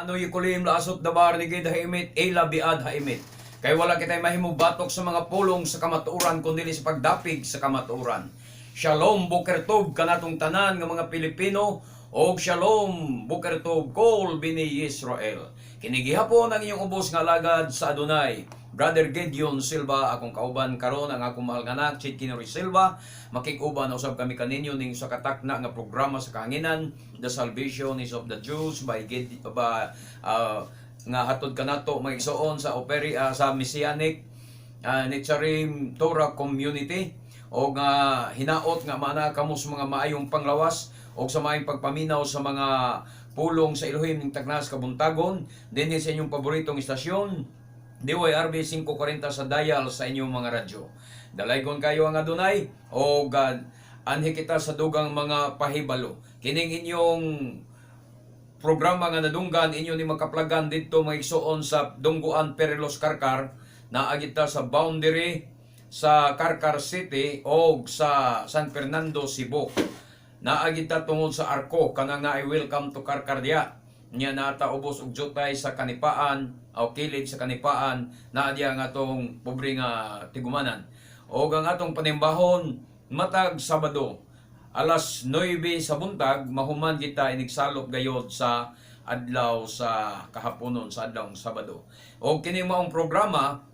ano yukulim lasot dabar ni gid haimit ila biad haimit. Kay wala kitay mahimong batok sa mga pulong sa kamatuoran kundi sa pagdapig sa kamatuoran. Shalom Boker Tov kanatong tanan nga mga Pilipino og shalom Boker Tov kol bini Israel. Kini gihapon ang inyong ubos nga lagad sa Adonai. Brother Gideon Silva akong kauban karon ang akong mahal nga anak Chid Kinori Silva. Makikuban usab kami kaninyo ning sa katakna nga programa sa kahanginan, The Salvation is of the Jews by nga hatod kanato magigsoon sa sa Messianic Netzarim Torah Community o nga hinaot nga mana kamo sa mga maayong panglawas o sa maayong pagpaminaw sa mga pulong sa Elohim ning Tagnas Kabuntagon dinhi sa inyong paboritong istasyon DYRB 540 sa dial sa inyong mga radyo. Dalaygon kayo ang Adonai o anhi kita sa dugang mga pahibalo. Kining inyong programa nga nadunggan inyo ni makaplagan dito magigsoon sa Dungguan Perelos Karkar na agita sa boundary sa Karkar City o sa San Fernando, Cebu. Naagita tungod sa Arco kanang na welcome to Karkar dia. Nya nata ubos og jutay sa kanipaan o kilid sa kanipaan na diya nga atong pobre nga tigumanan. O ang atong panimbahon matag Sabado alas 9 sa buntag mahuman kita inigsalop gayod sa adlaw sa kahaponon sa adlaw Sabado. O kini maong programa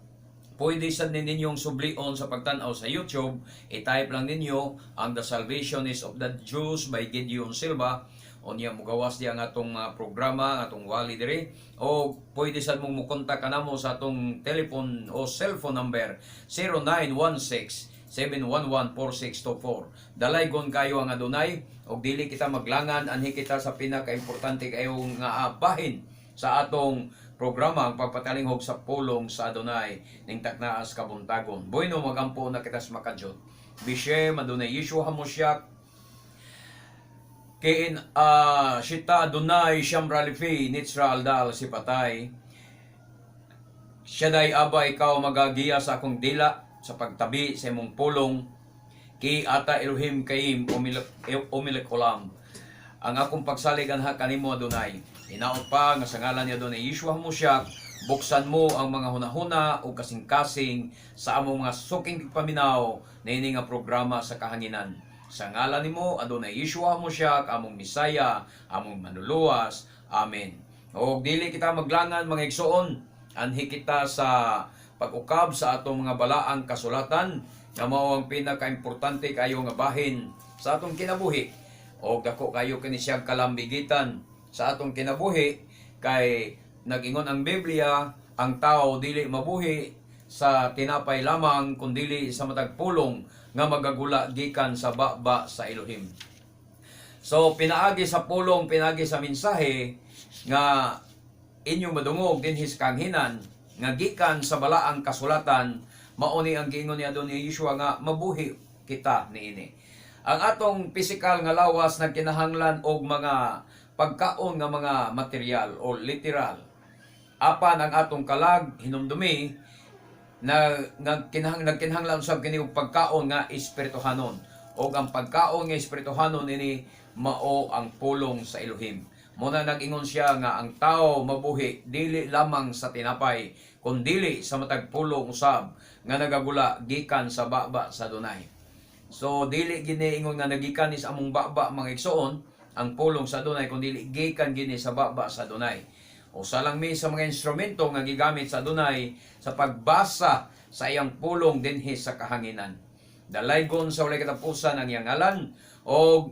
pwede sad ninyong sublion sa pagtan-aw sa YouTube. I-type lang ninyo ang The Salvation is of the Jews by Gideon Silva. O niya mugawas diya ang atong programa, atong wali diri. O pwede sad mong mukontak kanamo sa atong telephone o cellphone number 0916-711-4624. Dalaygon kayo ang Adonai o dili kita maglangan anhi kita sa pinaka-importante kayo nga bahin sa atong programa ang pagpatalinghog sa pulong sa Adonai ning Taknaas Kabuntagon. Bueno magampo na kita sa makadjot. Bishem Adonai Yeshua HaMoshiach Kain Shita Adonai Shamra Lifi Nitsra Aldal si Patay. Siyaday Aba ikaw magagiya sa akong dila sa pagtabi sa imong pulong ki ata Elohim Kaim umilik olam. Ang akong pagsaligan ha kanimo Adonai. Hinaot pa nga sa ngalan ni Adonai Yeshua HaMoshiach buksan mo ang mga hunahuna o kasing-kasing sa among mga suking paminaw na ini nga programa sa kahanginan. Sa ngalan nimo Adonai Yeshua HaMoshiach among Misaya, among manuluwas. Amen. O dili kita maglangan mga igsoon, anhi kita sa pag-ukab sa atong mga balaang kasulatan nga mao ang pinaka-importante kayo nga bahin sa atong kinabuhi. O dako kayo kini siyang kalambigitan sa atong kinabuhi kay nag-ingon ang Biblia ang tao dili mabuhi sa tinapay lamang kundili sa matag pulong nga magagula gikan sa baba sa Elohim. So pinaagi sa pulong, pinaagi sa mensahe nga inyong madungog dinhi sa kahanginan nga gikan sa balaang kasulatan mao ni ang giingon ni Adonai Yeshua nga mabuhi kita niini. Ang atong pisikal nga lawas nagkinahanglan og mga pagkaon nga mga material o literal. Apan ang atong kalag hinumdumi nagkinahanglan usab kini og pagkaon nga espirituhanon. Og ang pagkaon nga espirituhanon ini mao ang pulong sa Elohim. Muna nag-ingon siya nga ang tao mabuhi dili lamang sa tinapay kundi sa matag pulong usab nga nagagula gikan sa baba sa Adonai. So dili gini ingon nga nagikan ni sa among baba mga igsoon ang pulong sa Adonai kundi gikan gini sa baba sa Adonai. O salang mi sa mga instrumento nga gigamit sa Adonai sa pagbasa sa iyang pulong dinhi sa kahanginan. Dalaygon sa walay katapusan ang iyang ngalan o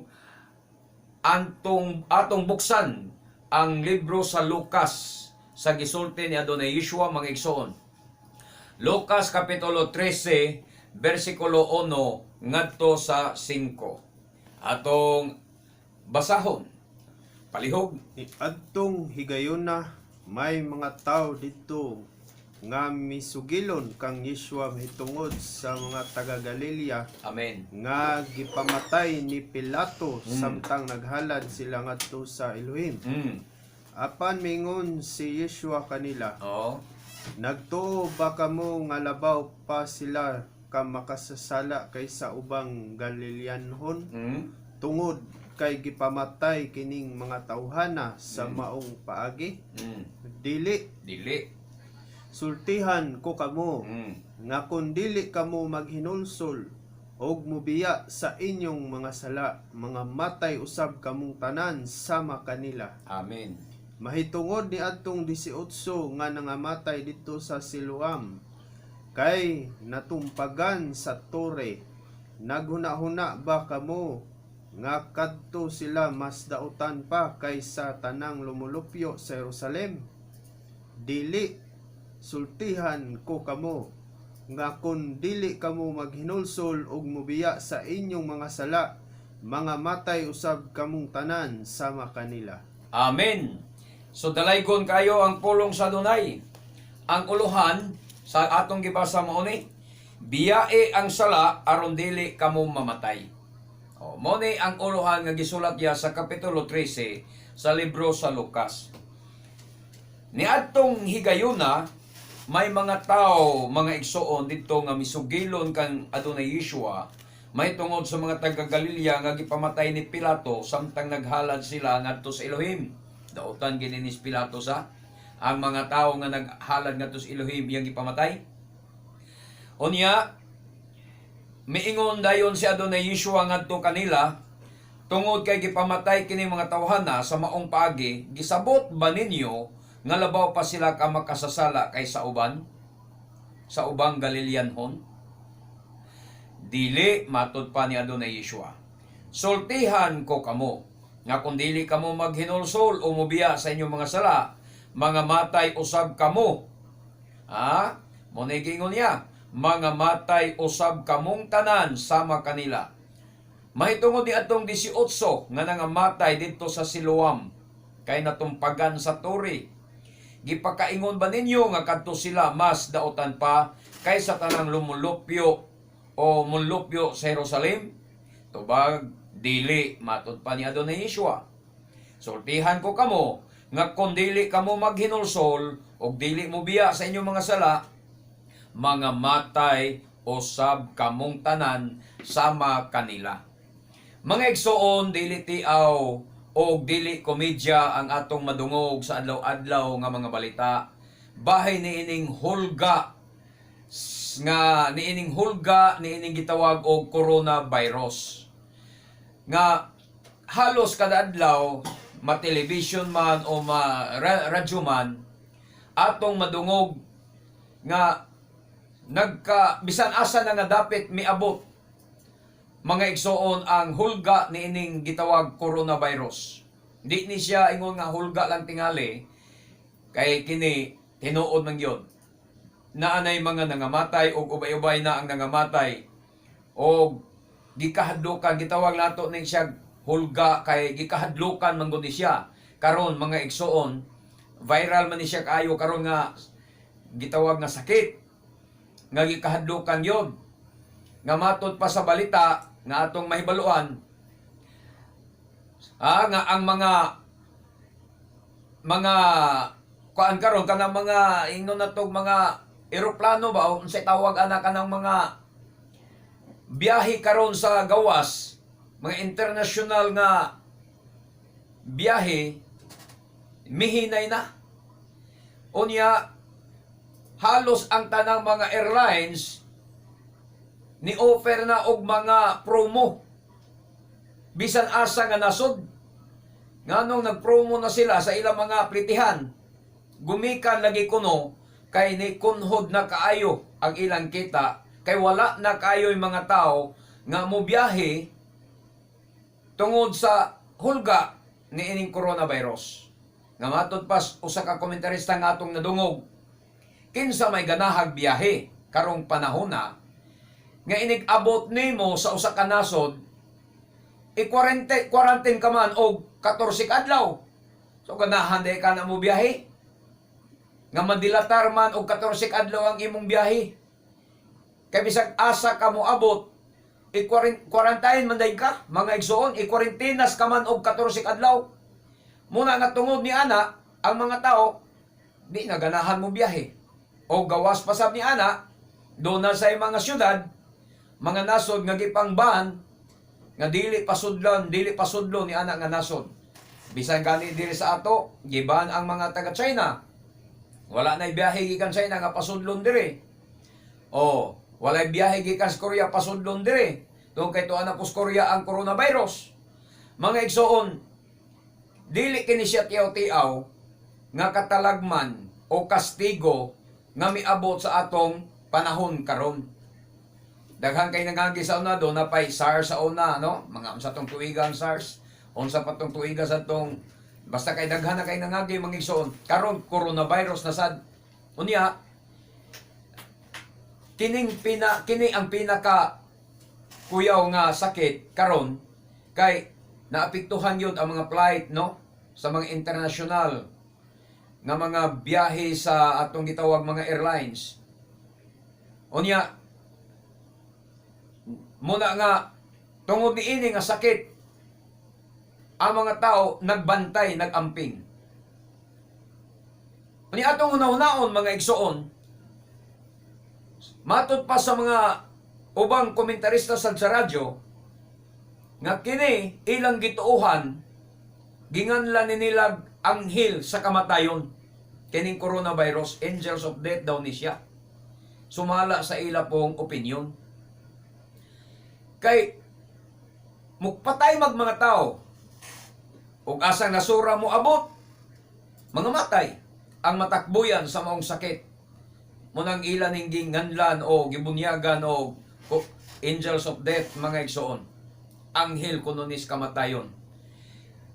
atong buksan ang libro sa Lucas sa gisulti ni Adonai Yeshua mga igsoon. Lucas kapitulo 13 versikulo 1 ngadto sa 5. Atong basahon. Palihog. Adtong higayuna may mga tao dito nga misugilon kang Yeshua hitungod sa mga taga Galilea. Amen. Nga gipamatay ni Pilato samtang naghalad sila ngadto sa Elohim. Apan mingon si Yeshua kanila. Oo. Nagtuo ba kamo nga labaw pa sila ka makasasala kaysa ubang Galileanhon? Tungod kay gipamatay kining mga tawhana sa maong paagi? Dili. Dili. Sultihan ko kamo nga kun dili kamo maghinulsol og mubiya sa inyong mga sala, mga matay usab kamong tanan sama kanila. Amen. Mahitungod ni adtong 18 nga nangamatay dito sa Siloam, kay natumpagan sa tore. Naghuna-huna ba kamo nga kadto sila mas dautan pa kaysa tanang lumulupyo sa Jerusalem? Dili. Sultihan ko kamo nga kun dili kamo maghinulsol og mubiya sa inyong mga sala, mga matay usab kamong tanan sama kanila. Amen. So dalaygon kayo ang pulong sa Adonai. Ang uluhan sa atong gibasa mao ni, biyae ang sala aron dili kamo mamatay. Mao ni ang uluhan nga gisulat ya sa kapitulo 13 sa libro sa Lucas. Niadtong higayuna, may mga tao, mga igsoon dito nga misugilon kang Adonai Yeshua, may tungod sa mga taga Galilea nga gipamatay ni Pilato samtang naghalad sila ngadto sa Elohim. Dautan gini ni Pilato sa ang mga tao nga naghalad ngadto sa Elohim iyang gipamatay. Unya, miingon dayon si Adonai Yeshua ngadto kanila, tungod kay gipamatay kini mga tawhana sa maong paagi, gisabot ba ninyo nga labaw pa sila ka makasasala kaysa uban? Sa ubang Galileanhon? Dili, matud pa ni Adonai Yeshua. Sultihan ko kamo, nga kung dili kamo maghinulsol o mubiya sa inyong mga sala, mga matay usab kamo. Gingon niya, mga matay usab kamong tanan sama kanila. Mahitungod ni atong 18 nga nangamatay dito sa Siloam, kay natumpagan sa turi. Gipakaingon ba ninyo nga kadto sila mas dautan pa kaysa tanang lumulupyo o mulupyo sa Jerusalem? Tubag, dili, matud pa ni Adonai Yeshua. Sultihan ko kamo nga kung dili kamo maghinulsol o dili mo biya sa inyong mga sala, mga matay usab kamong tanan sama kanila. Mga igsoon, dili tiaw o dili komedya ang atong madungog sa adlaw-adlaw nga mga balita. Bahay niining hulga niining gitawag og coronavirus. Nga halos kada adlaw ma-television man o ma-radyo man atong madungog nga bisan asa na nga dapit miabot mga igsoon ang hulga niining gitawag coronavirus. Di ni siya ingon nga hulga lang tingali, kay kini tinuod man gyud. Naanay mga nangamatay o ubay-ubay na ang nangamatay o gikahadlukan, gitawag nato ning siya hulga kay gikahadlukan man gud siya. Karon mga igsoon, viral man ni siya kaayo karon nga gitawag nga sakit nga gikahadlukan yun. Nga matod pa sa balita nga atong mahibaluan, nga ang mga kuan karon kanang mga ingnon natong mga eroplano ba o unsay tawag ana kanang mga biyahe karon sa gawas, mga international nga biyahe mihinay na. Unya halos ang tanang mga airlines ni offer na og mga promo bisan asa nga nasod. Nganong nagpromo na sila sa ilang mga pritihan, gumikan lagi kuno kay ni kunhod na kaayo ang ilang kita, kay wala na kaayo yung mga tao nga mobiyahe tungod sa hulga ni ining coronavirus. Nga matod pas usa ka komentarista nga atong nadungog, kinsa may ganahag biyahe karong panahon na nga inig-abot nimo sa usa ka nasod, quarantine ka man og 14 adlaw. So ganahan day ka na mo biyahe. Nga madilatar man og 14 adlaw ang imong biyahe. Kay bisag asa ka mo abot, quarantine man day ka, mga igsoon, quarantinas ka man og 14 adlaw. Muna nga tungod ni ana, ang mga tao di na ganahan mo biyahe. O gawas pasab ni ana, doon na sa mga syudad, mga nasod nga gipangbahan nga dili pasudlon ni anak nga nasod. Bisan gani diri sa ato, giban ang mga taga China. Wala na biyahe gikan China nga pasudlon diri. O, wala biyahe gikan sa Korea pasudlon diri. Tungod kay tuwa na pus Korea ang coronavirus. Mga igsoon, dili kini siya tiyaw-tiyaw nga katalagman o kastigo nga miabot sa atong panahon karon. Daghan kay nangagi sa una do na pay SARS sa una, no? Mga unsa tong tuigan SARS, unsa pa tong tuiga sa tong basta kay daghan na kay nangagi mga igsoon. Karon coronavirus na sad. Unya kini ang pinaka kuyaw nga sakit karon kay naapektuhan yun ang mga flight, no? Sa mga international nga mga biyahe sa atong gitawag mga airlines. Unya muna nga tungod niini nga sakit ang mga tao nagbantay, nagamping. Unya atong hunahon mga igsoon, matud pa sa mga ubang komentarista sa radyo nga kini ilang gituohan ginganlan nilag anghel sa kamatayon. Kining coronavirus, angels of death daw ni siya. Sumala sa ila pong opinion. Kay mukpatay mga tao ug asang nasura mo abot mga matay ang matakbuyan sa maong sakit. Munang ilan ning ginganlan o gibunyagan o angels of death mga igsoon. Anghel kunonis kamatayon.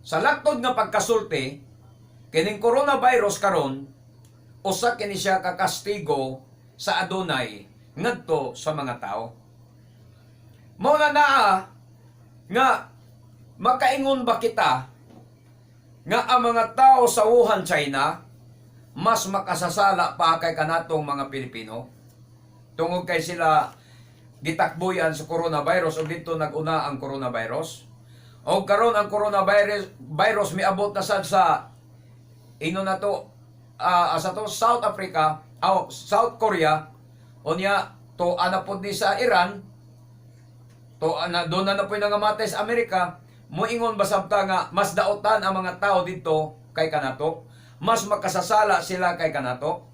Sa laktod nga pagkasulti, kining coronavirus karon usa kini siya kakastigo sa adunay ngadto sa mga tao. Mao na nga makaingon ba kita nga ang mga tao sa Wuhan, China mas makasasala pa kay kanatong mga Pilipino tungod kay sila gitakboyan sa coronavirus o dito nag-una ang coronavirus. O karon ang coronavirus miabot na sad sa ino na to sa to South Africa, South Korea, unya to anapod ni sa Iran, to doon na po nangamatay sa Amerika. Moingon ba sabta nga mas daotan ang mga tao dito kay kanato, mas makasasala sila kay kanato.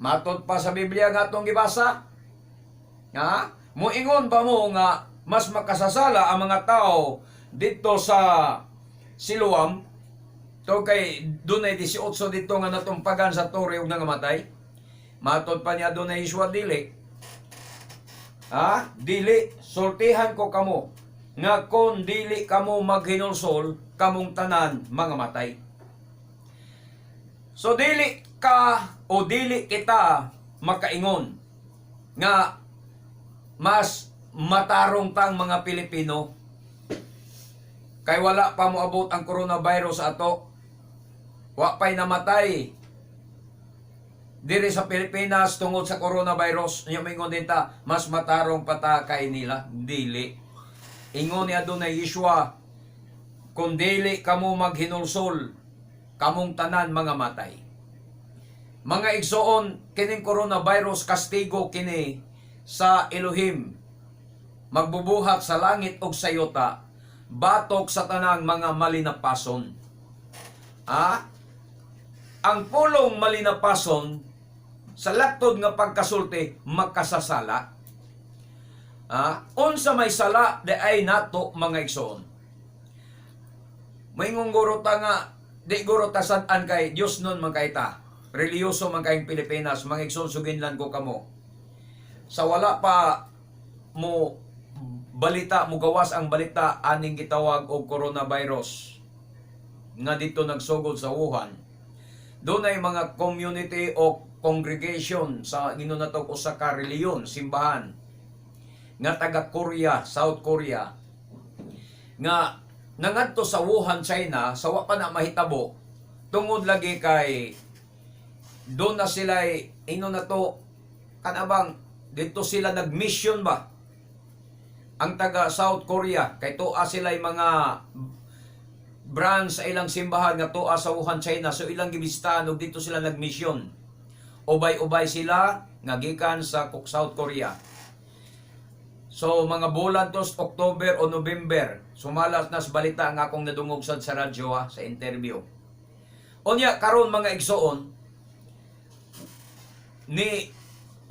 Matod pa sa Biblia nga atong gibasa, nga moingon ba mo nga mas makasasala ang mga tao dito sa Siloam, to kay dunay 18 dito nga natumpagan sa tore ug nangamatay. Matod pa niya dunay Yeshua dili. Dili sultihan ko kamo nga kon dili kamo maghinulsol kamong tanan mga matay. So dili ka o dili kita makaingon nga mas matarong tang mga Pilipino kay wala pa moabot ang coronavirus ato. Wa pay namatay diri sa Pilipinas tungod sa coronavirus. Nya mingon din ta mas matarong pata kay nila. Dili. Ingon ni adunay Yeshua, kung dili kamo maghinulsol kamong tanan mga matay. Mga igsoon, kining coronavirus kastigo kini sa Elohim. Magbubuhat sa langit ug sa yuta, batok sa tanang mga malinapason. Ang pulong malinapason sa laktod nga pagkasulti makasasala. Unsa may sala de ay nato mga igsoon. Mayngong guro ta nga di guro ta sad-an kay Dios nun man kay ta. Reliyoso man kayong Pilipinas, mga igsoon suginlan ko kamo. Sa wala pa mo balita, mo gawas ang balita aning gitawag og coronavirus nga dito nagsugod sa Wuhan. Doon ay mga community o congregation sa ginunatok usa ka reliyon, simbahan nga taga Korea, South Korea nga nangadto sa Wuhan, China, sa wa pa na mahitabo tungod lagi kay doon na sila ino na to kanabang dito sila nag-mission ba ang taga South Korea kay tuwa sila mga branch sa ilang simbahan nga tuwa sa Wuhan, China, so ilang gibistahan ug dito sila nag-mission. Ubay-ubay sila nga gikan sa South Korea. So mga bulan tos October o November, sumalas nas balita ang akong nadungog sad sa radyo sa interview. Unya karon mga igsoon ni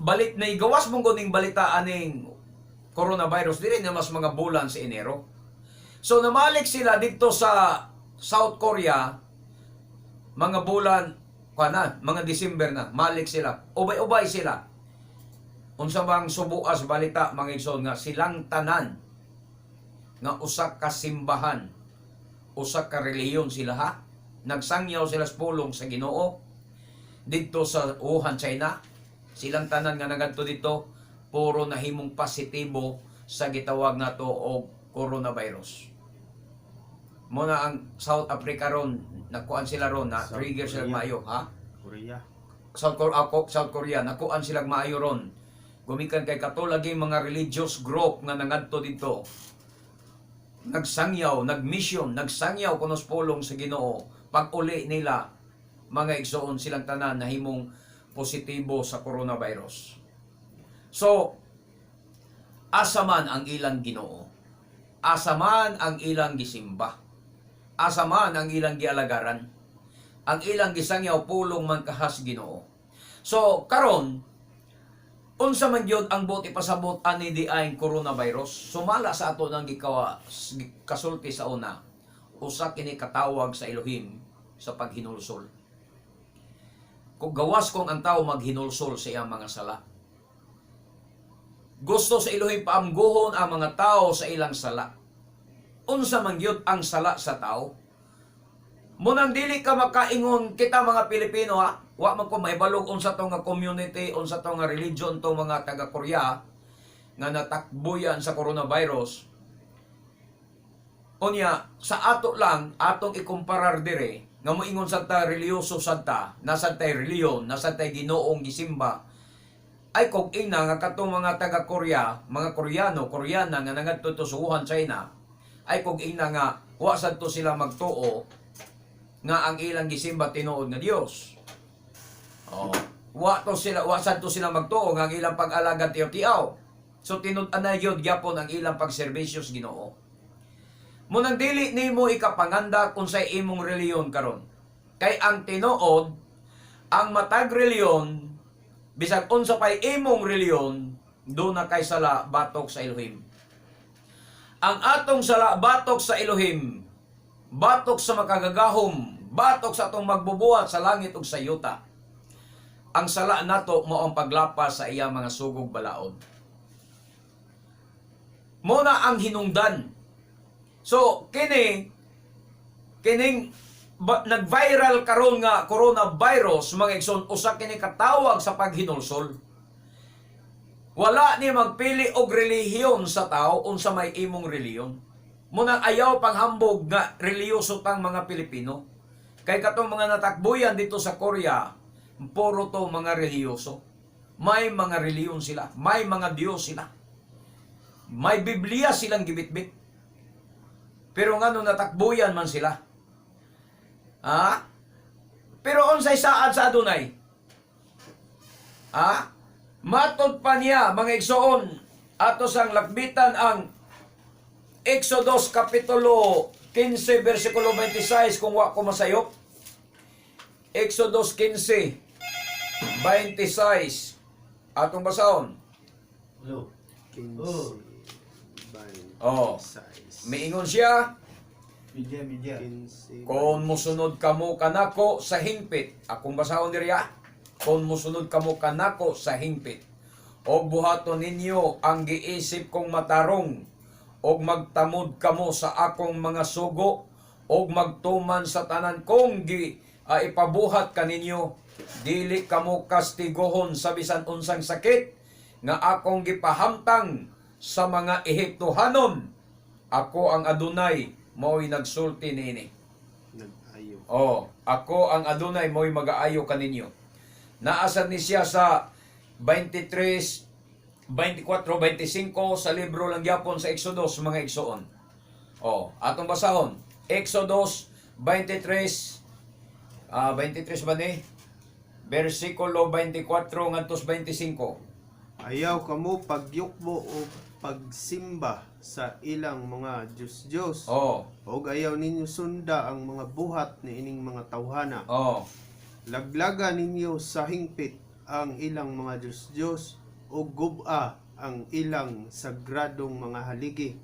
balit na igawas mong kuning balita aning coronavirus dili na mas mga bulan sa Enero. So namalik sila dito sa South Korea mga bulan mga December na, malik sila. Ubay-ubay sila. Unsa bang subuas balita mga igsoon nga silang tanan nga usa ka simbahan, usa ka relihiyon sila ha. Nagsangyaw sila sa pulong sa Ginoo dito sa Wuhan, China. Silang tanan nga nagadto dito puro nahimong positibo sa gitawag nato og coronavirus. Muna ang South Africa ron, nakuan sila ron na trigger sila maayo ha. Korea. South Korea nakuan sila maayo ron. Gumikan kay katulagi mga religious group nga nangadto dito. Nagsangyaw, nagmission, nagsangyaw kuno sa pulong sa Ginoo. Pag-uli nila mga igsoon silang tanan nahimong positibo sa coronavirus. So, asa man ang ilang Ginoo. Asa man ang ilang gisimba. Asa man ang ilang gialagaran. Ang ilang gisangyaw pulong man kahas Ginoo. So, karon unsa man gyud ang buti pasabot ani di ay coronavirus, sumala sa ato nang kasulti sa una, usa kini katawag sa Elohim sa paghinulsol. Kung gawas kong ang tao maghinulsol sa iyang mga sala. Gusto sa Elohim paamguhon ang mga tao sa ilang sala. Unsa man gyud ang sala sa tao? Munang dili ka makaingon kita mga Pilipino ha, wa man ko mahibalog unsa to nga community, unsa to nga religion to mga taga Korea nga natakbuyan sa coronavirus. Unya sa ato lang atong ikumparar dire nga moingon sa ta reliyoso sad ta, nasa tay reliyon, nasa tay Ginoong gisimba. Ay kog ina nga katong mga taga Korea, mga Koreano, Koreana nga nangadto to sa Wuhan, China. Ay kog ina nga wa sad to sila magtuo nga ang ilang gisimba tinuod nga Dios. Oh, wa sad to sila magtuo nga ang ilang pag-alagad tiyaw-tiyaw. So tinud-an na gyud gyapon ang ilang pagserbisyo sa Ginoo. Munang dili nimo ikapanganda kung sa imong reliyon karon. Kay ang tinuod ang matag reliyon bisag unsa pay imong reliyon do na kay sala batok sa Elohim. Ang atong sala batok sa Elohim, batok sa makagagahom, batok sa atong magbubuhat sa langit ug sa yuta. Ang sala nato mao ang paglapas sa iyang mga sugog balaod. Muna ang hinungdan. So kining nag-viral karon nga coronavirus mga igsoon usa kini katawag sa paghinulsol. Wala ni magpili og relihiyon sa tao unsa may imong reliyon. Munang ayaw panghambog nga reliyoso tang mga Pilipino. Kay katong mga natakbuyan dito sa Korea, puro to mga reliyoso. May mga reliyon sila, may mga Diyos sila. May Biblia silang gibitbit. Pero ngano natakbuyan man sila. Ha? Pero unsay saad sa Adunay? Ha? Matod pa niya mga igsoon ato sang lakbitan ang Exodus kapitulo 15 versikulo 26 kung wa ko masayop. Exodus 15 26 atong basahon. Hello. 15. Oh. Miingon siya, Media. 15. kung musunod kamo kanako sa hingpit, akong basahon diriya, kung musunod kamo kanako sa hingpit, og buhaton ninyo ang giisip kong matarong, og magtamod kamo sa akong mga sugo, og magtuman sa tanan kong ipabuhat kaninyo, dili kamo kastigohon sa bisan unsang sakit, nga akong gipahamtang sa mga Ehiptohanon. Ako ang Adunay, mo'y nagsulti niini. Nag-ayo. Oh, ako ang Adunay, mo'y mag-aayo kaninyo. Naasad ni siya sa 23, 24, 25 sa libro lang gyapon sa Exodus, mga igsoon. Oh, atong basahon. Exodus 23, 23 ba ni? Versikulo 24 ngantos 25. Ayaw kamo pagyukbo o pagsimba sa ilang mga Diyos-Diyos. Oh. Og ayaw ninyo sunda ang mga buhat ni ining mga tawhana. Oh. Laglaga ninyo sa hingpit ang ilang mga Diyos-Diyos o guba ang ilang sagradong mga haligi.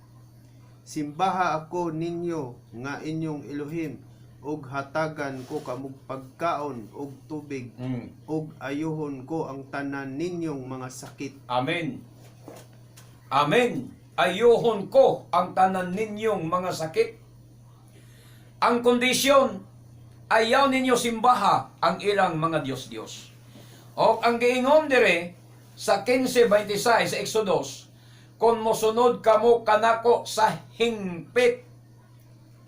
Simbaha ako ninyo nga inyong Elohim ug hatagan ko kamog pagkaon ug tubig ug ayuhon ko ang tanan ninyong mga sakit. Amen. Amen. Ayuhon ko ang tanan ninyong mga sakit. Ang kondisyon, ayaw ninyo simbaha ang ilang mga Diyos-Diyos. O ang giingon dire sa 15:26 sa Exodus, kung mosunod kamo kanako sa hingpit,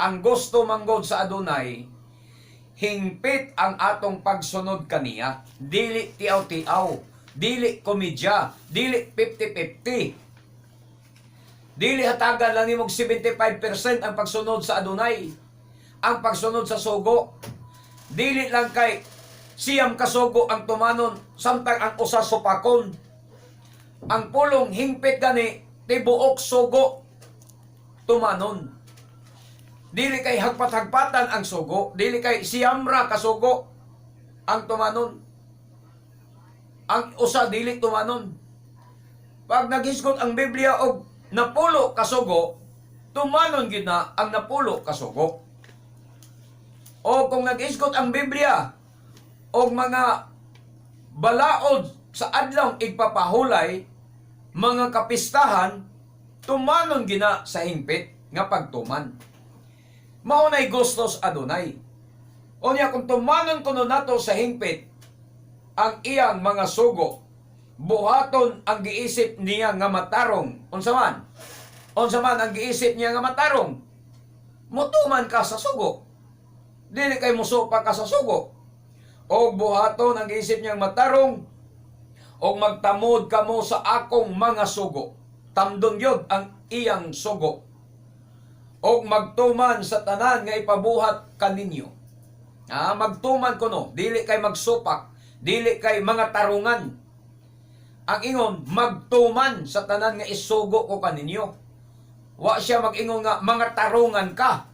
ang gusto manggod sa Adonai, hingpit ang atong pagsunod kaniya. Dili tiaw-tiaw, dili komedya, dili 50-50. Dili hatagan lang nimog 75% ang pagsunod sa Adonai. Ang pagsunod sa sugo, dili lang kay siyam kasugo ang tumanon, samtang ang usa supakon. Ang pulong hingpit gani, tibuok sugo tumanon. Dili kay hagpat-hagpatan ang sugo, dili kay siyamra kasugo ang tumanon. Ang usa dili tumanon. Pag naghisgot ang Biblia og napulo kasugo, tumanon gid na ang napulo kasugo. O kung nag-isgot ang Biblia o mga balaod sa adlaw igpapahulay, mga kapistahan, tumanon gina sa hingpit nga pagtuman. Maunay gustos Adonai. O niya kung tumanon kuno nato sa hingpit, ang iyang mga sugo, buhaton ang giisip niya nga matarong. Unsa man ang giisip niya nga matarong? Mutuman ka sa sugo. Dili kay musupa ka sa sugo. O buhaton ang giisip niyang matarong, o magtamod kamo sa akong mga sugo. Tamdon yod ang iyang sugo. O magtuman sa tanan nga ipabuhat kaninyo. Magtuman kuno, dili kay magsupak, dili kay mga tarungan. Ang ingon, magtuman sa tanan nga isugo ko kaninyo. Wa siya mag-ingon nga mga tarungan ka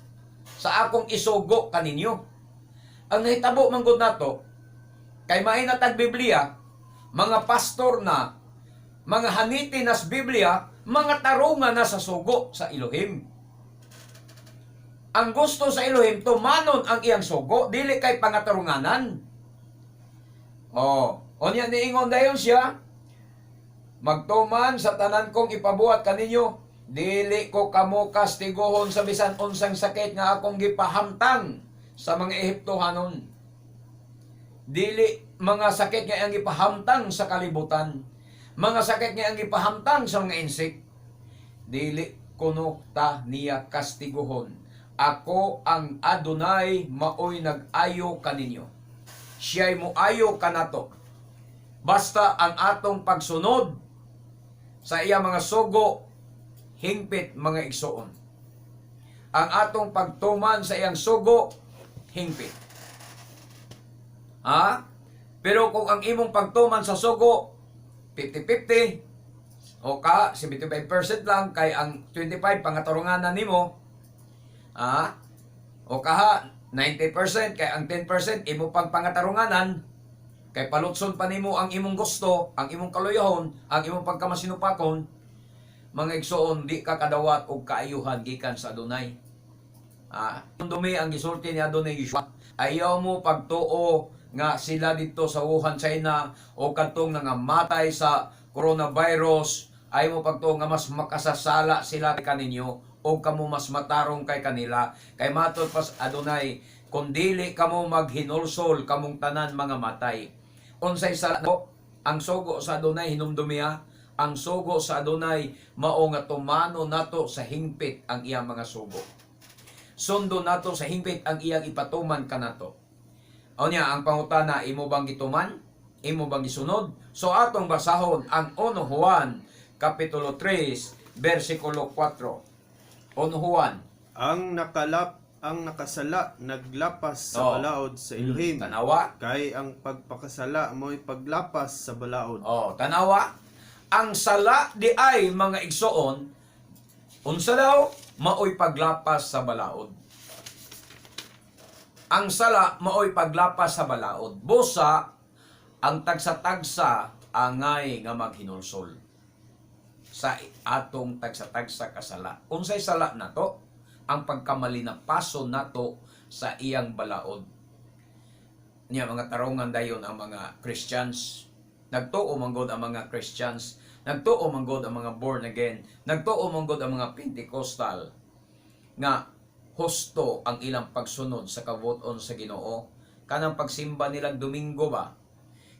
sa akong isugo kaninyo. Ang nahitabo man gud nato, kay mainatag Biblia, mga pastor na, mga haniti nas Biblia, mga tarungan na sa sugo sa Elohim. Ang gusto sa Elohim, tumanon ang iyang sugo, dili kay pangatarunganan. Onya niingon dayon siya, magtuman sa tanan kong ipabuhat kaninyo, dili ko kamo kastigohon sa bisan unsang sakit nga akong gipahamtang sa mga Ehiptohanon. Dili mga sakit nga ang gipahamtang sa kalibutan, mga sakit nga ang gipahamtang sa mga insik. Dili kuno ta niya kastigohon. Ako ang Adonai maoy nag-ayo kaninyo. Siya'y moayo kanato. Basta ang atong pagsunod sa iya mga sugo, hingpit mga igsoon. Ang atong pagtuman sa iyang sugo, hingpit. Pero kung ang imong pagtuman sa sugo, 50-50, o ka, 75% lang, kay ang 25 pangatarunganan nimo, o kaha, 90%, kay ang 10% imo pang pangatarunganan, kay palutson pa nimo ang imong gusto, ang imong kaluyahon, ang imong pagkamasinupakon, mga igsoon, di ka kadawat og kaayuhan gikan sa Adonai. Dumi ang gisulti ni Adonai Yeshua. Ayaw mo pagtuo nga sila dito sa Wuhan, China, o katong nangamatay sa coronavirus, ayaw mo pagtuo nga mas makasasala sila kaninyo, o kamo mas matarong kay kanila. Kay matod pas Adonai, kung dili kamo maghinulsol kamong tanan mga matay. Unsay sala no? Ang sugo sa Adonai hinumdumiha, ang sugo sa Adonai mao nga tumano nato sa hingpit ang iyang mga sugo. Sundo nato sa hingpit ang iyang ipatuman kanato. O niya, ang pangutana, imo bang gituman? Imo bang gisunod? So atong basahon ang 1 Juan kapitulo 3 versikulo 4. 1 Juan. Ang nakasala naglapas sa balaod sa Elohim. Tanawa. Kay ang pagpakasala mo'y paglapas sa balaod. Tanawa. ang sala di ay mga igsoon, unsa daw? Maoy paglapas sa balaod. Ang sala maoy paglapas sa balaod. Busa ang tagsa-tagsa angay nga maghinulsol sa atong tagsa-tagsa kasala. Unsay sala nato? Ang pagkamali na paso nato sa iyang balaod. Niya mga tarungan dayon ang mga Christians. Nagtuo manggod ang mga Christians. Nagtuo manggod ang mga born again. Nagtuo manggod ang mga Pentecostal nga husto ang ilang pagsunod sa kabuton sa Ginoo. Kanang pagsimba nilang Domingo ba?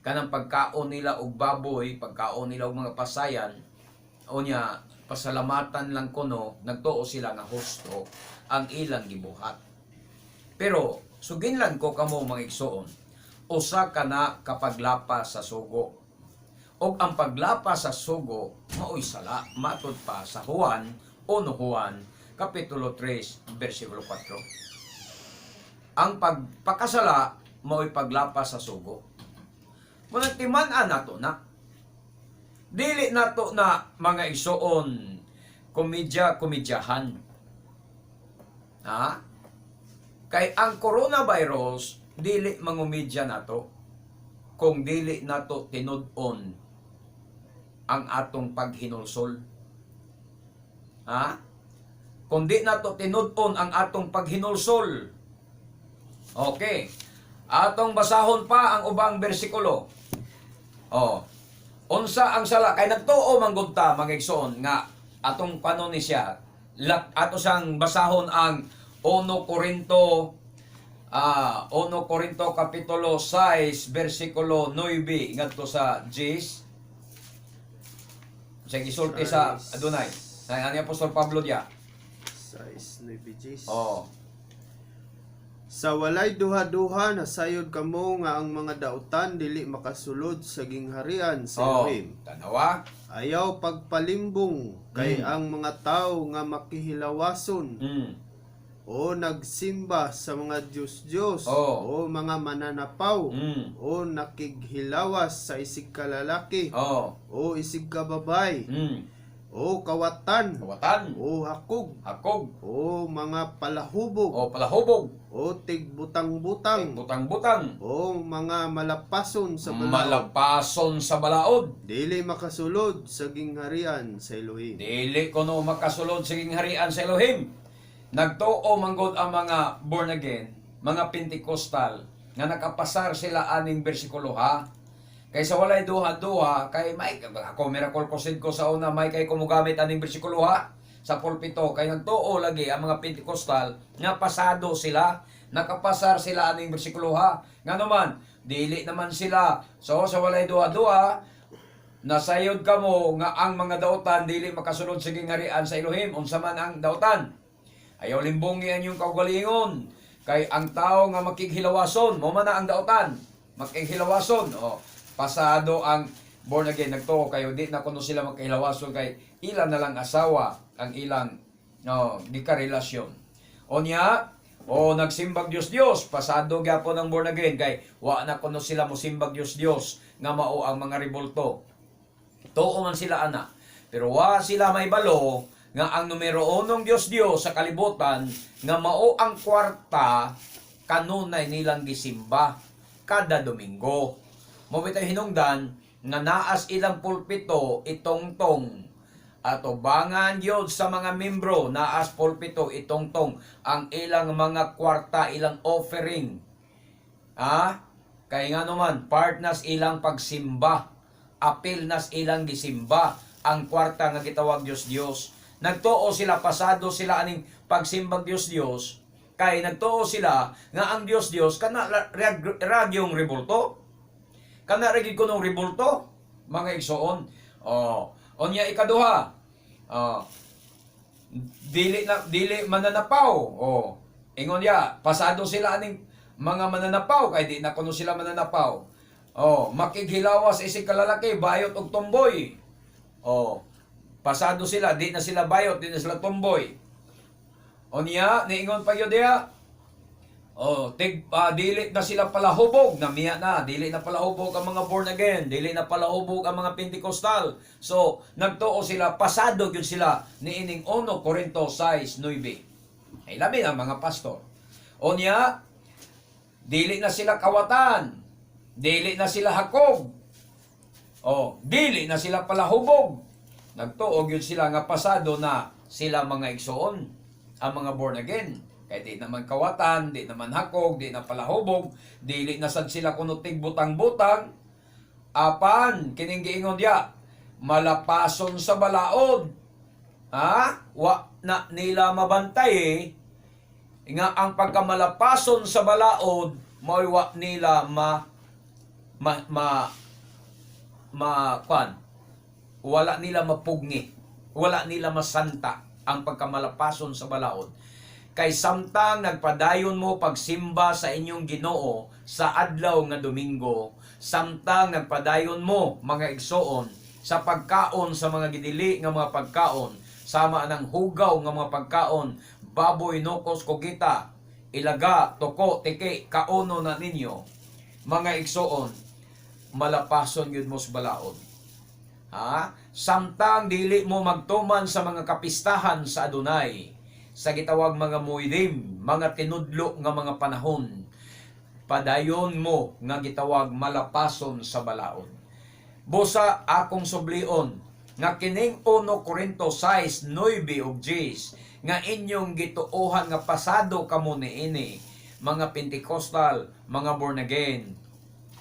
Kanang pagkaon nila og baboy, pagkaon nila og mga pasayan, o niya, pasalamatan lang kuno, nagtuo sila nga husto ang ilang gibuhat. Pero, sugin lang ko kamo mga igsoon, usa ka na kapaglapas sa sugo. O ang paglapas sa sugo, maoy sala, matod pa sa Juan, 1 Juan, Kapitulo 3, versikulo 4. Ang pagpakasala, maoy paglapas sa sugo. Muna timan-an nato na. Dili nato na mga igsoon, komedya-komedyahan. Ha? Kay ang coronavirus, dili mangumedya nato. Kung dili nato tinud-on ang atong paghinulsol. Ha? Kung di nato tinud-on ang atong paghinulsol. Okay. Atong basahon pa ang ubang bersikulo. Oh. Unsa ang sala kay nagtuo manggod ta mga igsoon nga atong panon ni siya. Ato sang basahon ang 1 Korinto 1 Korinto kapitulo 6 bersikulo 9 ngadto sa 10. Sa gisulti sa Adonai. Sa ani Apostol Pablo dia. 6:9. Oh. Sa walay duha-duha nasayod kamo nga ang mga dautan dili makasulod sa gingharian sa Elohim. Tanawa. Ayaw pagpalimbong kay ang mga tao nga makihilawason o nagsimba sa mga Diyos-Diyos o mga mananapaw o nakighilawas sa isig ka lalaki o isig ka babay o kawatan o hakog o mga palahubog o tigbutang-butang o mga malapason sa balaod. Dili makasulod sa gingharian sa Elohim. Dili kuno makasulod sa gingharian sa Elohim. Nagtuo manggod ang mga born again, mga Pentecostal nga nakapasar sila aning bersikulo ha. Kaysa walay duha-duha, kay may ako miracle kusid ko sa una, may kay kumugamit aning bersikulo ha sa pulpito. Kay nagtuo lagi ang mga Pentecostal nga pasado sila, nakapasar sila aning bersikulo ha. Nga naman, dili naman sila. So sa walay duha-duha, nasayod kamo nga ang mga dautan dili makasulod sa gingharian sa Elohim. Unsa man ang dautan? Ayaw limbongi ang iyong kaugalingon. Kay ang tao nga makighilawason, mo man na ang dautan. Makighilawason. Pasado ang born again. Nagtuo kayo, di na kuno sila magkahilawason kay ilan na lang asawa ang ilang gikarelasyon. Onya, nagsimbag Diyos. Pasado gyapon ang born again kay wa na kuno sila mo simbag Diyos nga mao ang mga rebulto. Tuo man sila ana. Pero wa sila may balo nga ang numero 1 Diyos sa kalibutan nga mao ang kwarta kanunay nilang gisimba kada Domingo. Mo bitay hinungdan nga naas ilang pulpito itongtong atubangan yun sa mga membro naas pulpito itongtong ang ilang mga kwarta, ilang offering. Kay nga naman part nas ilang pagsimba, apil nas ilang gisimba ang kwarta nga gitawag Diyos. Nagtuo sila, pasado sila aning pagsimbag Diyos, kay nagtuo sila nga ang Diyos kana ragyong rebulto. Kana ragi kunong rebulto, mga igsoon. Onya ikaduha. Dili mananapaw. Ingon ya, pasado sila aning mga mananapaw kay di na kuno sila mananapaw. Makighilawas isig kalalaki, bayot og tomboy. Pasado sila, di na sila bayot, di na sila tomboy. Onya, niingon pa yun diya. Dili na sila palahubog, namiya na, dili na palahubog ang mga born again, dili na palahubog ang mga Pentecostal. So, nagtuo sila, pasado yun sila ni ining 1 Corinto 6:9. Ay labi ang mga pastor. O niya, dili na sila kawatan, dili na sila hakog, dili na sila palahubog. Nagtuo yun sila nga pasado na sila mga igsoon, ang mga born again. Kaya di naman kawatan, di naman hakog, di na palahubog, dili na sad sila kunutig butang-butang, apan, kining giingon diya, malapason sa balaod. Wa na nila mabantay nga ang pagkamalapason sa balaod, mo'y wa nila wala nila mapugni, wala nila masanta ang pagkamalapason sa balaod. Kay samtang nagpadayon mo pagsimba sa inyong Ginoo sa adlaw nga Domingo, samtang nagpadayon mo mga igsoon sa pagkaon sa mga gidili nga mga pagkaon, sama ng hugaw nga mga pagkaon, baboy, nokos, kogita, ilaga, toko, tiki, kauno na ninyo, mga igsoon, malapason yun mo sa balaod. Samtang dili mo magtuman sa mga kapistahan sa Adunay, sa gitawag mga muidim, mga tinudlo nga mga panahon, padayon mo nga gitawag malapason sa balaod. Busa akong sublion nga kining 1 Corinto 6:9 ug 10 nga inyong gituohan nga pasado kamo niini, mga Pentecostal, mga born again,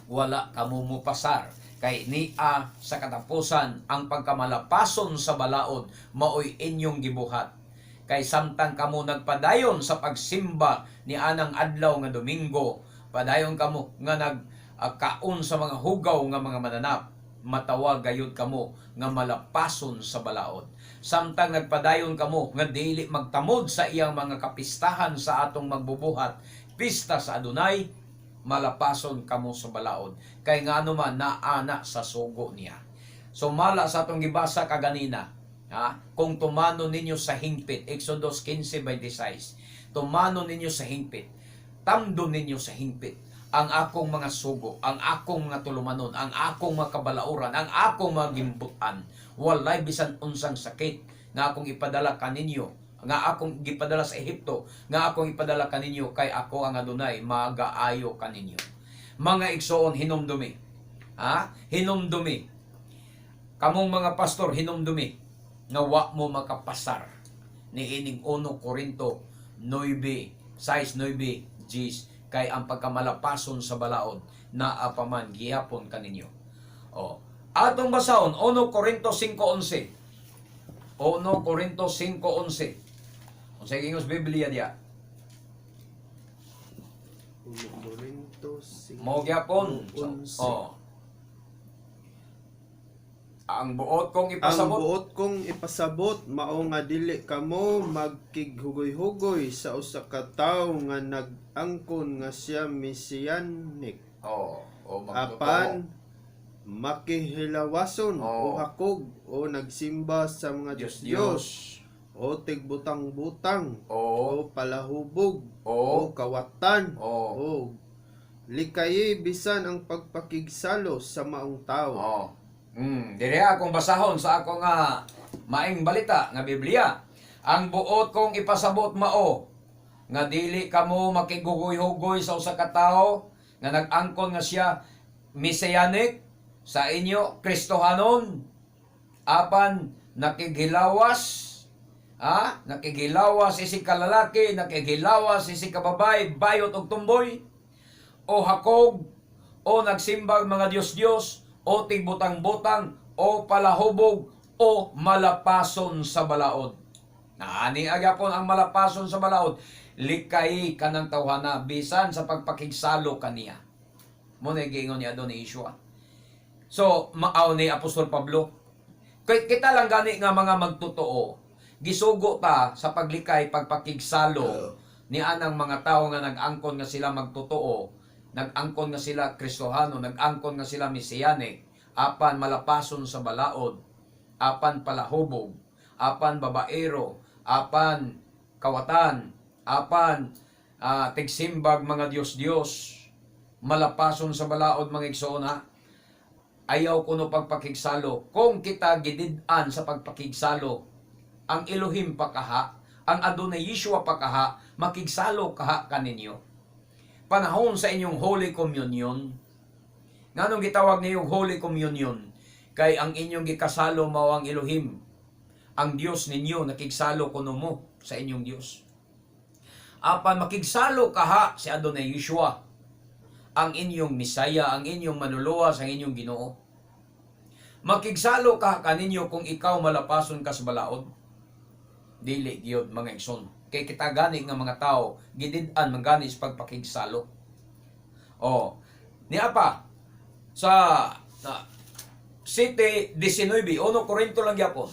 wala kamo mo pasar. Kay niya sa katapusan ang pagkamalapason sa balaod maoy inyong gibuhat. Kay samtang kamo nagpadayon sa pagsimba ni anang adlaw nga Domingo, padayon kamo nga nagkaon sa mga hugaw nga mga mananap, matawag gayud kamo nga malapason sa balaod. Samtang nagpadayon kamo nga dili magtamod sa iyang mga kapistahan sa atong magbubuhat, pista sa Adunay, malapason kamo sa balaod. Kay ngano man naana sa sugo niya. So mala sa atong gibasa kaganina, kung tumano ninyo sa hingpit, Exodus 15:26, tumano ninyo sa hingpit, tamdo ninyo sa hingpit ang akong mga sugo, ang akong mga tulumanon, ang akong mga kabalauran, ang akong mga gimbutan, walay bisan unsang sakit nga akong ipadala kaninyo, nga akong gipadala sa Ehipto, nga akong ipadala kaninyo, kay ako ang Adunay, magaayo kaninyo. Mga igsoon, hinumdumi. Hinumdumi. Kamong mga pastor, hinumdumi nga wa mo makapasar ni ining 1 Corinto 6:9 Gs, kay ang pagkamalapason sa balaod na apaman gihapon kaninyo. Atong basahon 1 Corinto 5:11. 1 Corinto 5:11. Kung sa ingos Biblia diya. 1 Corinto 5:11. Mo gyapon. Ang buot kong ipasabot. Ang buot kong ipasabot mao nga dili kamo magkighugoy-hugoy sa usa ka tawo nga nag-angkon nga siya mesiyanik. Apan makihilawason o hakog o nagsimba sa mga Diyos o tigbutang-butang o palahubog o kawatan o likayi bisan ang pagpakigsalo sa maong tawo. Dire akong basahon sa akong maing balita nga Biblia. Ang buot kong ipasabot mao nga dili kamo makigugoy-hugoy sa usa ka tawo nga nag-angkon nga siya mesiyanik sa inyo Kristohanon, apan nakighilawas, nakighilawas isi kalalaki, nakighilawas isi kababay, bayot og tumboy, o hakog, o nagsimbag mga Diyos-Diyos, o tigbutang-butang, o palahubog, o malapason sa balaod. Naani agapon ang malapason sa balaod, likay kanang tawhana bisan sa pagpakigsalo kaniya. Muna giingon niya doon ni Yeshua. So, maaw ni Apostol Pablo, kita lang gani nga mga magtotoo, gisugo ta sa paglikay, pagpakigsalo ni anang mga tao nga nag-angkon nga sila magtotoo, nag-angkon nga sila Kristohano, nag-angkon nga sila Mesiyanik, apan malapason sa balaod, apan palahubog, apan babaero, apan kawatan, apan tigsimbag mga Diyos, malapason sa balaod mga igsoon ha. Ayaw kuno pagpakigsalo. Kung kita gidid-an sa pagpakigsalo, ang Elohim pakaha, ang Adonai Yeshua pakaha, makigsalo kaha kaninyo. Panahon sa inyong Holy Communion, nganong gitawag niyong Holy Communion? Kay ang inyong gikasalo mao ang Elohim, ang Dios ninyo, nakigsalo kuno mo sa inyong Dios. Apan makigsalo kaha si Adonai Yeshua, ang inyong Misaya, ang inyong manuluwas, ang inyong Ginoo. Makigsalo ka kaninyo kung ikaw malapason ka sa balaod. Dili gyud mga igsoon. Kay kita gani nga mga tao gidid-an mangani sa pagpakigsalo. Niya pa sa City 19, 1 Korinto lang gyapon.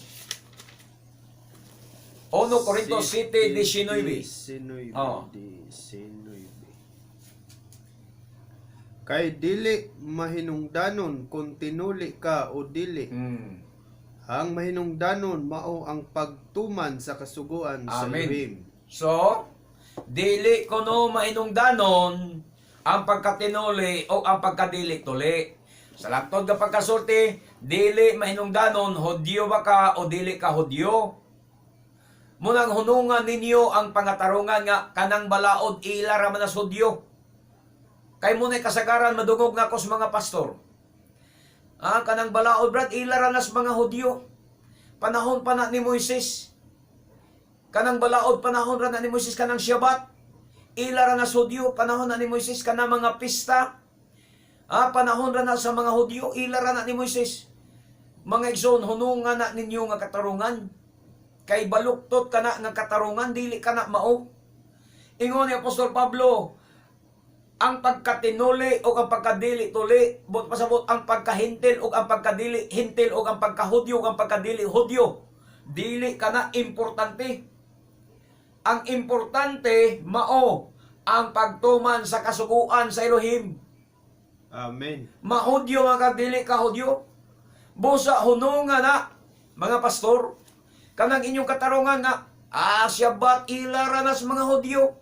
1 Korinto City 19. 19. Kay dili mahinungdanon kung tinuli ka o dili. Ang mahinungdanon mao ang pagtuman sa kasuguan sa Amen. Elohim. So, dili kuno mahinungdanon ang pagkatinuli o ang pagkadili-tuli. Sa laktod ka pagkasulti, dili mahinungdanon Hudyo ba ka o dili ka Hudyo. Munang hunungan ninyo ang pangatarungan nga kanang balaod ila ra man as Hudyo. Kay muna'y kasagaran madungog nga ako sa mga pastor. Kanang balaod brad, ilaranas mga Hudyo. Panahon pa na ni Moises. Kanang balaod, panahon ra na ni Moises kanang Shabbat. Ilaranas Hudyo, panahon na ni Moises kanang mga pista. Panahon ra na sa mga Hudyo, ilara na ni Moises. Mga igsoon, hunungan na ninyo nga katarungan. Kay baluktot ka na nga katarungan, dili ka na mao. Ingon ni Apostol Pablo, ang pagkatinuli o ang pagkadili-tuli, but pasabot ang pagkahintil o ang pagkadili-hintil o ang pagkahudyo o ang pagkadili-hudyo. Dili ka na importante. Ang importante, mao, ang pagtuman sa kasuguan sa Elohim. Amen. Mahudyo mga dili ka hudyo. Busa hunungan na, mga pastor, kanang inyong katarungan nga, Shabbat ilaranas mga hudyo.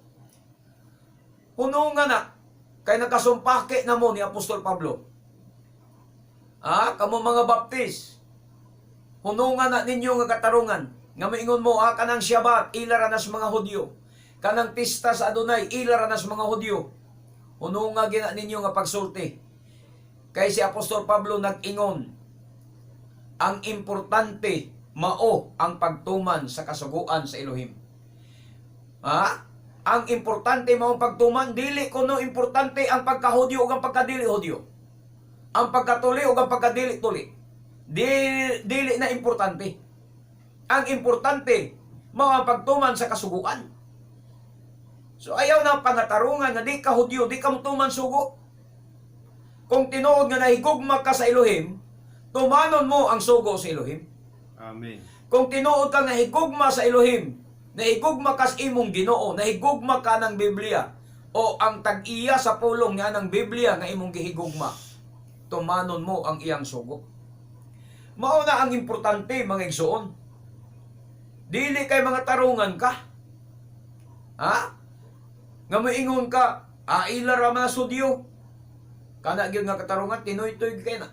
Hunungan na, kay nakasumpake na mo ni Apostol Pablo. Kamo mga baptis. Hunungan na ninyo nga katarungan. Nga maingon mo, kanang Shabbat, ilaranas mga Hudyo. Kanang pista sa Adonai, ilaranas mga Hudyo. Hunungan gina ninyo nga pagsulti. Kay si Apostol Pablo nag-ingon, ang importante, mao ang pagtuman sa kasuguan sa Elohim. Ang importante mao pagtuman, dili kuno importante ang pagkahudyo o ang pagkadili-hudyo. Ang pagkatuli o ang pagkadili-tuli. Dili na importante. Ang importante mao ang pagtuman sa kasuguan. So ayaw na pangatarungan nga di ka hudyo, di ka mutuman sugo. Kung tinuod nga nahigugma ka sa Elohim, tumanon mo ang sugo sa Elohim. Amen. Kung tinuod ka nahigugma sa Elohim, nahigugma ka sa imong Ginoo, nahigugma ka ng Biblia, o ang tag-iya sa pulong nga ng Biblia nga imong gihigugma, tumanon mo ang iyang sugo. Mao na ang importante mga igsoon. Dili kay mga tarungan ka. Nga moingon ka, ilara man sudyo. Kana gyud nga katarungan tinoy-toy kay na.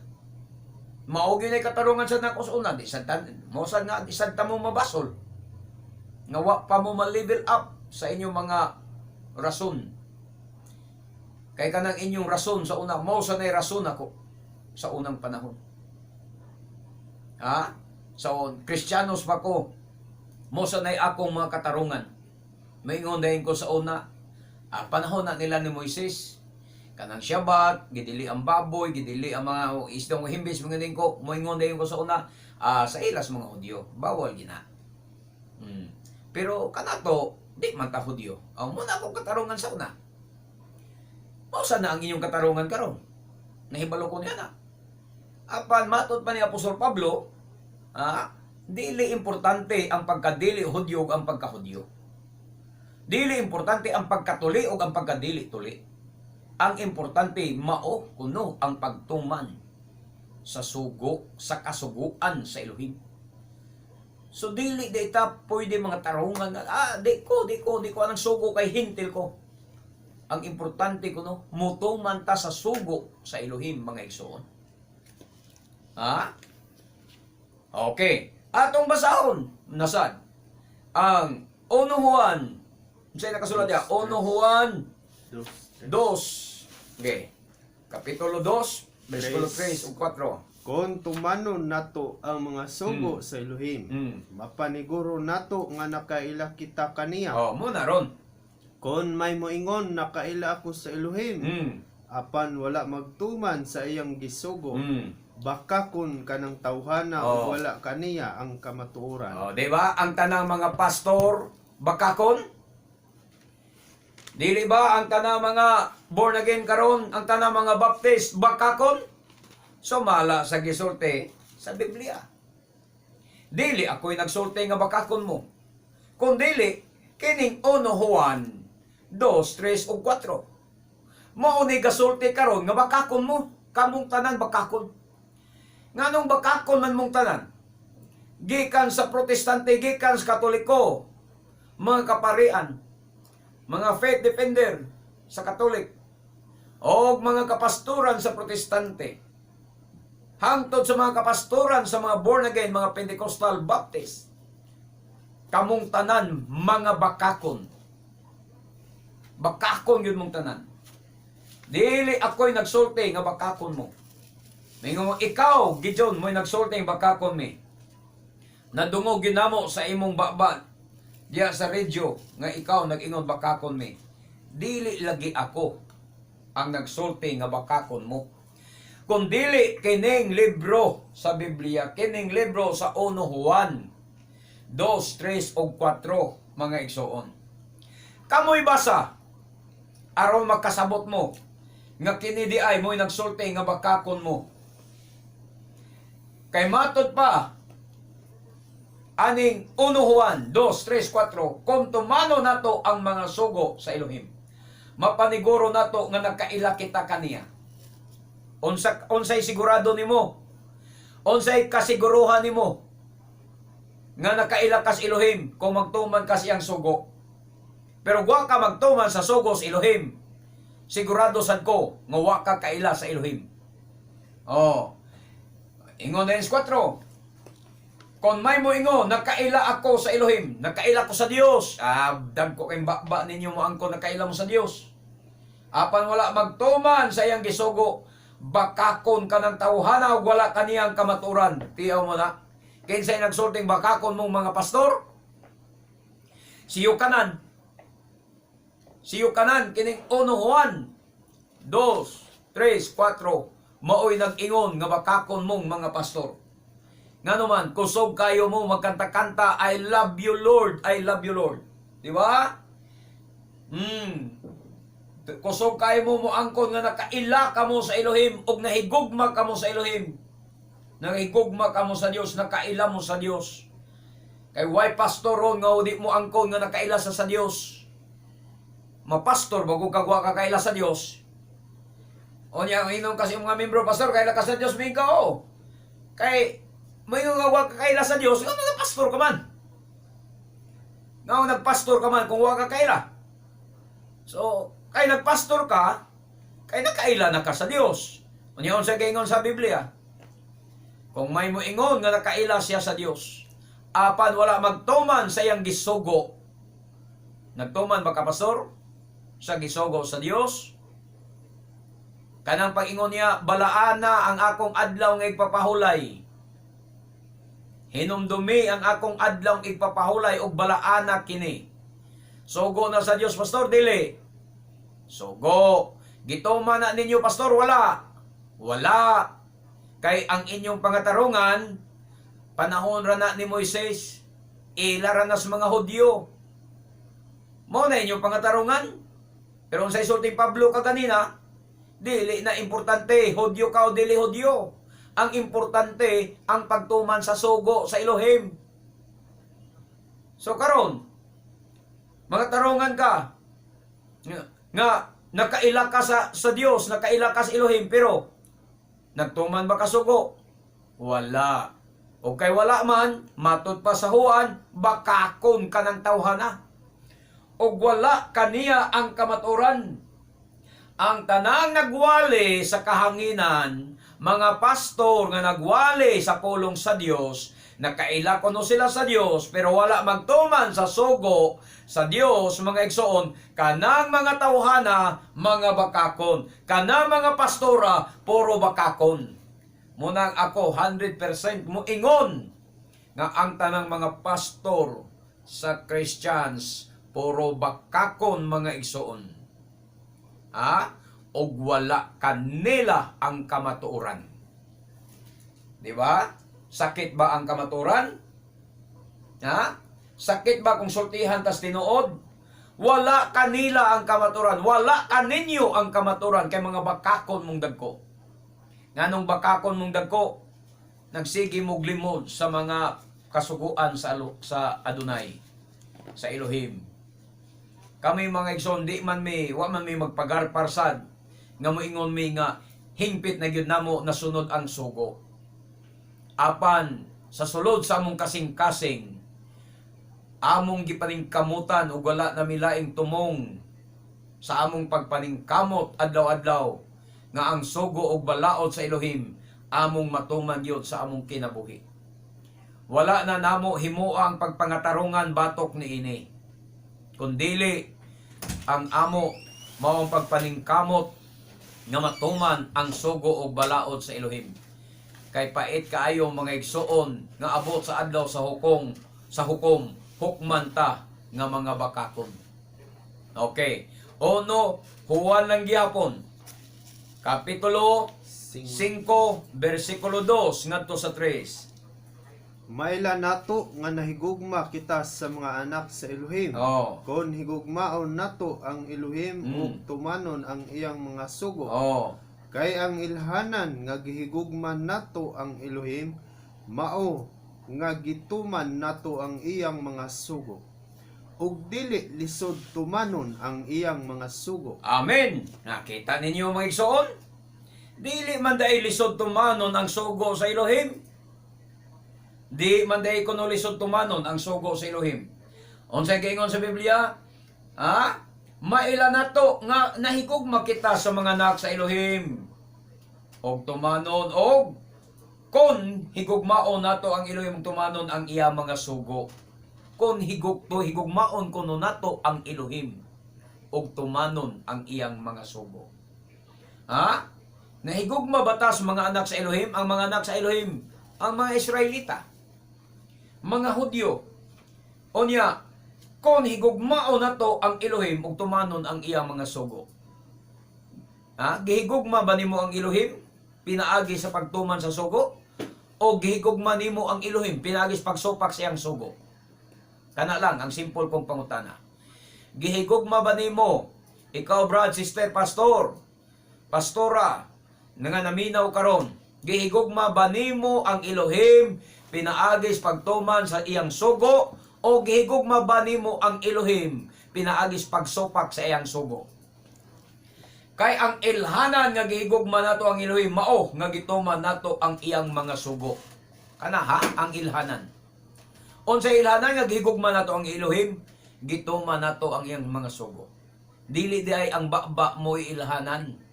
Mao gyud ay katarungan sa nakos una, di santan mo sa nga di santa mo mabasol. Nga wa pa mo ma-level up sa inyong mga rason. Kay kanang inyong rason sa una, mo sa nay rason ako sa unang panahon. So, Kristiyanos pa ko, mo sa nay akong mga katarungan. Maingon dahin ko sa una, panahon na nila ni Moises, kanang Shabbat, gidili ang baboy, gidili ang mga isdong himbis, mga din ko, maingon dahin ko sa una, sa ilas mga Hudyo, bawal gina. Pero kanato, di man ta Hudyo. Muna akong katarungan sa una. Mausa na ang inyong katarungan karon. Nahibalo ko niya na. Apan matod pa ni Apostol Pablo, dili importante ang pagkadili Hudyo o ang pagkahudyo. Dili importante ang pagkatuli o ang pagkadili-tuli. Ang importante mao kuno ang pagtuman sa sugo, sa kasuguan sa Elohim. So dili data pwede mga tarungan nga, di ko anang sugo kay hintil ko. Ang importante kuno, mutuman ta sa sugo sa Elohim, mga igsoon. Ha? Okay. Atong basahon, nasad. Ang 1 Juan, sa'yo nakasulat niya, 1 Juan 2. Okay. Kapitulo 2, versikulo 3 o 4. Kung tumanon nato ang mga sugo sa Elohim, mapaniguro nato nga nakaila kita kaniya. Oh, muna ron. Kung may moingon nakaila ako sa Elohim, apan wala magtuman sa iyang gisugo, baka kun kanang tawhana o wala kaniya ang kamatuoran. Oh, di ba? Ang tanang mga pastor, bakakon? Dili ba ang tanang mga born again karon, ang tanang mga baptist, bakakon? Sumala sa gisulti sa Biblia. Dili ako'y nagsulti nga bakakon mo. Kung dili, kining 1 Juan 2, 3 o 4. Mao ni gasulti karon nga bakakon mo, kamong tanan bakakon. Nganong bakakon man mong tanan? Gikan sa protestante, gikan sa katoliko, mga kaparian, mga faith defender sa katolik, o mga kapasturan sa protestante, hangtod sa mga kapasturan sa mga born again, mga Pentecostal Baptist, kamong tanan mga bakakon. Bakakon yun mong tanan. Dili ako'y nagsulti nga bakakon mo. Mingo ikaw, Gideon, mo'y nagsulti nga bakakon mi. Nadungog ginamo sa imong baba diya sa radyo nga ikaw nag-ingon bakakon mi. Dili lagi ako ang nagsulti nga bakakon mo. Kung dili kining libro sa Biblia, kining libro sa 1 Juan 2, 3 o 4, mga igsoon. Kamoy basa aron makasabot mo nga kini di ay mo'y nagsulti nga bakakon mo. Kay matod pa aning 1 Juan 2, 3, 4, kung tumano nato ang mga sugo sa Elohim, mapaniguro nato nga nakaila kita kaniya. Unsay sigurado nimo? Unsay kasiguruhan nimo nga nakaila ka sa Elohim kung magtuman ka siyang sugo? Pero wa ka magtuman sa sugo sa Elohim, sigurado sad ko nga wa ka kaila sa Elohim. Oh. Ingon na 4. Kung may mo ingon, nakaila ako sa Elohim, nakaila ko sa Dios. Dagko kay bakba ninyo mo angko nakaila mo sa Dios. Apan wala magtuman sa iyang gisugo, bakakon ka ng tawhana ug wala kaniyang kamaturan. Tiyaw mo na. Kinsay nagsulting bakakon mong mga pastor? Siyo kanan. Siyo kanan kining 1 Juan 2, 3, 4 maoy nag-ingon nga bakakon mong mga pastor. Nganuman kusog kayo mo magkanta-kanta, I love you Lord, I love you Lord. Di ba? Kusog kayo mo angkon nga nakaila ka mo sa Elohim ug nahigugma ka mo sa Elohim. Nahigugma ka mo sa Dios, nakaila mo sa Dios. Kay why pastor ron nga di mo angkon nga nakaila sa Dios? Mapastor bago kagwa ka kaila sa Dios. Onya inom kasi mga membro pastor kaila ka sa Dios mingao. Kay may nga wa ka kaila sa Dios, nga nagpastor ka man. Nga nagpastor ka man kung wa ka kaila. So, kay nagpastor ka, kay nakaila na ka sa Dios. Onya unsa kay ingon sa Biblia? Kung may mo ingon nga nakaila siya sa Dios, apan wala magtuman sa iyang gisugo. Nagtuman ba ka pastor? Sa gisugo sa Dios? Kanang pag-ingon niya, balaan na ang akong adlaw nga igpapahulay. Hinumdumi ang akong adlaw nga igpapahulay og balaan na kini. Sugo na sa Dios, pastor, dili. Sugo. Gituman na ninyo, pastor, wala. Wala. Kay ang inyong pangatarungan, panahon ra na ni Moises, ilara na sa mga Hudyo. Mo na inyong pangatarungan. Pero sa isulting Pablo ka kanina, dili na importante, Hudyo ka o dili Hudyo. Ang importante, ang pagtuman sa sugo sa Elohim. So karon, mga tarungan ka, nga nakaila ka sa Dios, nakaila ka sa Elohim, pero nagtuman ba ka sugo? Wala. O kay wala man, matod pa sa Juan, bakakon ka ng tawhana. O wala kaniya ang kamaturan. ang tanang nagwali sa kahanginan, mga pastor nga nagwali sa pulong sa Dios, nakaila kuno sila sa Dios pero wala magtuman sa sugo sa Dios, mga igsoon, kanang mga tawhana mga bakakon, kanang mga pastora puro bakakon. Munang ako 100% muingon nga ang tanang mga pastor sa Christians puro bakakon, mga igsoon. Og wala kanila ang kamatuoran. Di ba? Sakit ba ang kamatuoran? Sakit ba kung sultihan tas tinuod? Wala kanila ang kamatuoran. Wala kaninyo ang kamatuoran kay mga bakakon mong dagko. Nganong bakakon mong dagko? Nagsigi mog limod sa mga kasuguan sa Adonai, sa Elohim. Kami mga igsoon, wa man may magpagarparsad nga moingon mi nga hingpit na gyud namo nasunod ang sugo. Apan sa sulod sa among kasing-kasing, among gipaningkamutan ug wala na milaing tumong sa among pagpaningkamot adlaw-adlaw nga ang sugo ug balaod sa Elohim among matuman gyud sa among kinabuhi. Wala na namo himuo ang pagpangatarungan batok niini, kundili ang amo mao ang pagpaningkamot nga matuman ang sugo ug balaod sa Elohim. Kay pait kaayo mga igsoon nga abot sa adlaw sa hukom hukman ta nga mga bakakon. Okay. Ono Juan lang gyapon kapitulo 5 bersikulo 2 ngadto sa 3. Maila nato nga nahigugma kita sa mga anak sa Elohim. Kon higugmaon nato ang Elohim ug tumanon ang iyang mga sugo. Kay ang ilhanan nga gihigugman nato ang Elohim mao nga gituman nato ang iyang mga sugo. Ug dili lisod tumanon ang iyang mga sugo. Amen. Nakita ninyo mga igsoon? Dili man dai lisod tumanon ang sugo sa Elohim. Di man day kuno lisod tumanon ang sugo sa Elohim. Unsay giingon sa Biblia? Maila nato nga nahigugma kita sa mga anak sa Elohim. Og tumanon og kon higugmaon nato ang Elohim tumanon ang iya mga sugo. Kon higugmaon kuno nato ang Elohim og tumanon ang iyang mga sugo. Nahigugma batas mga anak sa Elohim, ang mga anak sa Elohim, ang mga Israelita, mga Hudyo. Onya, kon higugmao nato ang Elohim ug tumanon ang iyang mga sugo. Gihigugma ba nimo ang Elohim pinaagi sa pagtuman sa sugo? O gihigugma nimo ang Elohim pinaagi sa pagsupak sa iyang sugo? Kana lang ang simple kong pangutana. Gihigugma ba nimo, ikaw brad, sister, pastor, pastora, nga naminaw karon, gihigugma ba nimo ang Elohim pinaagis pagtuman sa iyang sugo o gihigugma ba nimo ang Elohim pinaagis pagsupak sa iyang sugo? Kay ang ilhanan nga gihigugma nato ang Elohim mao nga gituman nato ang iyang mga sugo. Kana ang ilhanan. Unsay ilhanan nga gihigugma nato ang Elohim, gituman nato ang iyang mga sugo. Dili di ay ang baba mo ilhanan.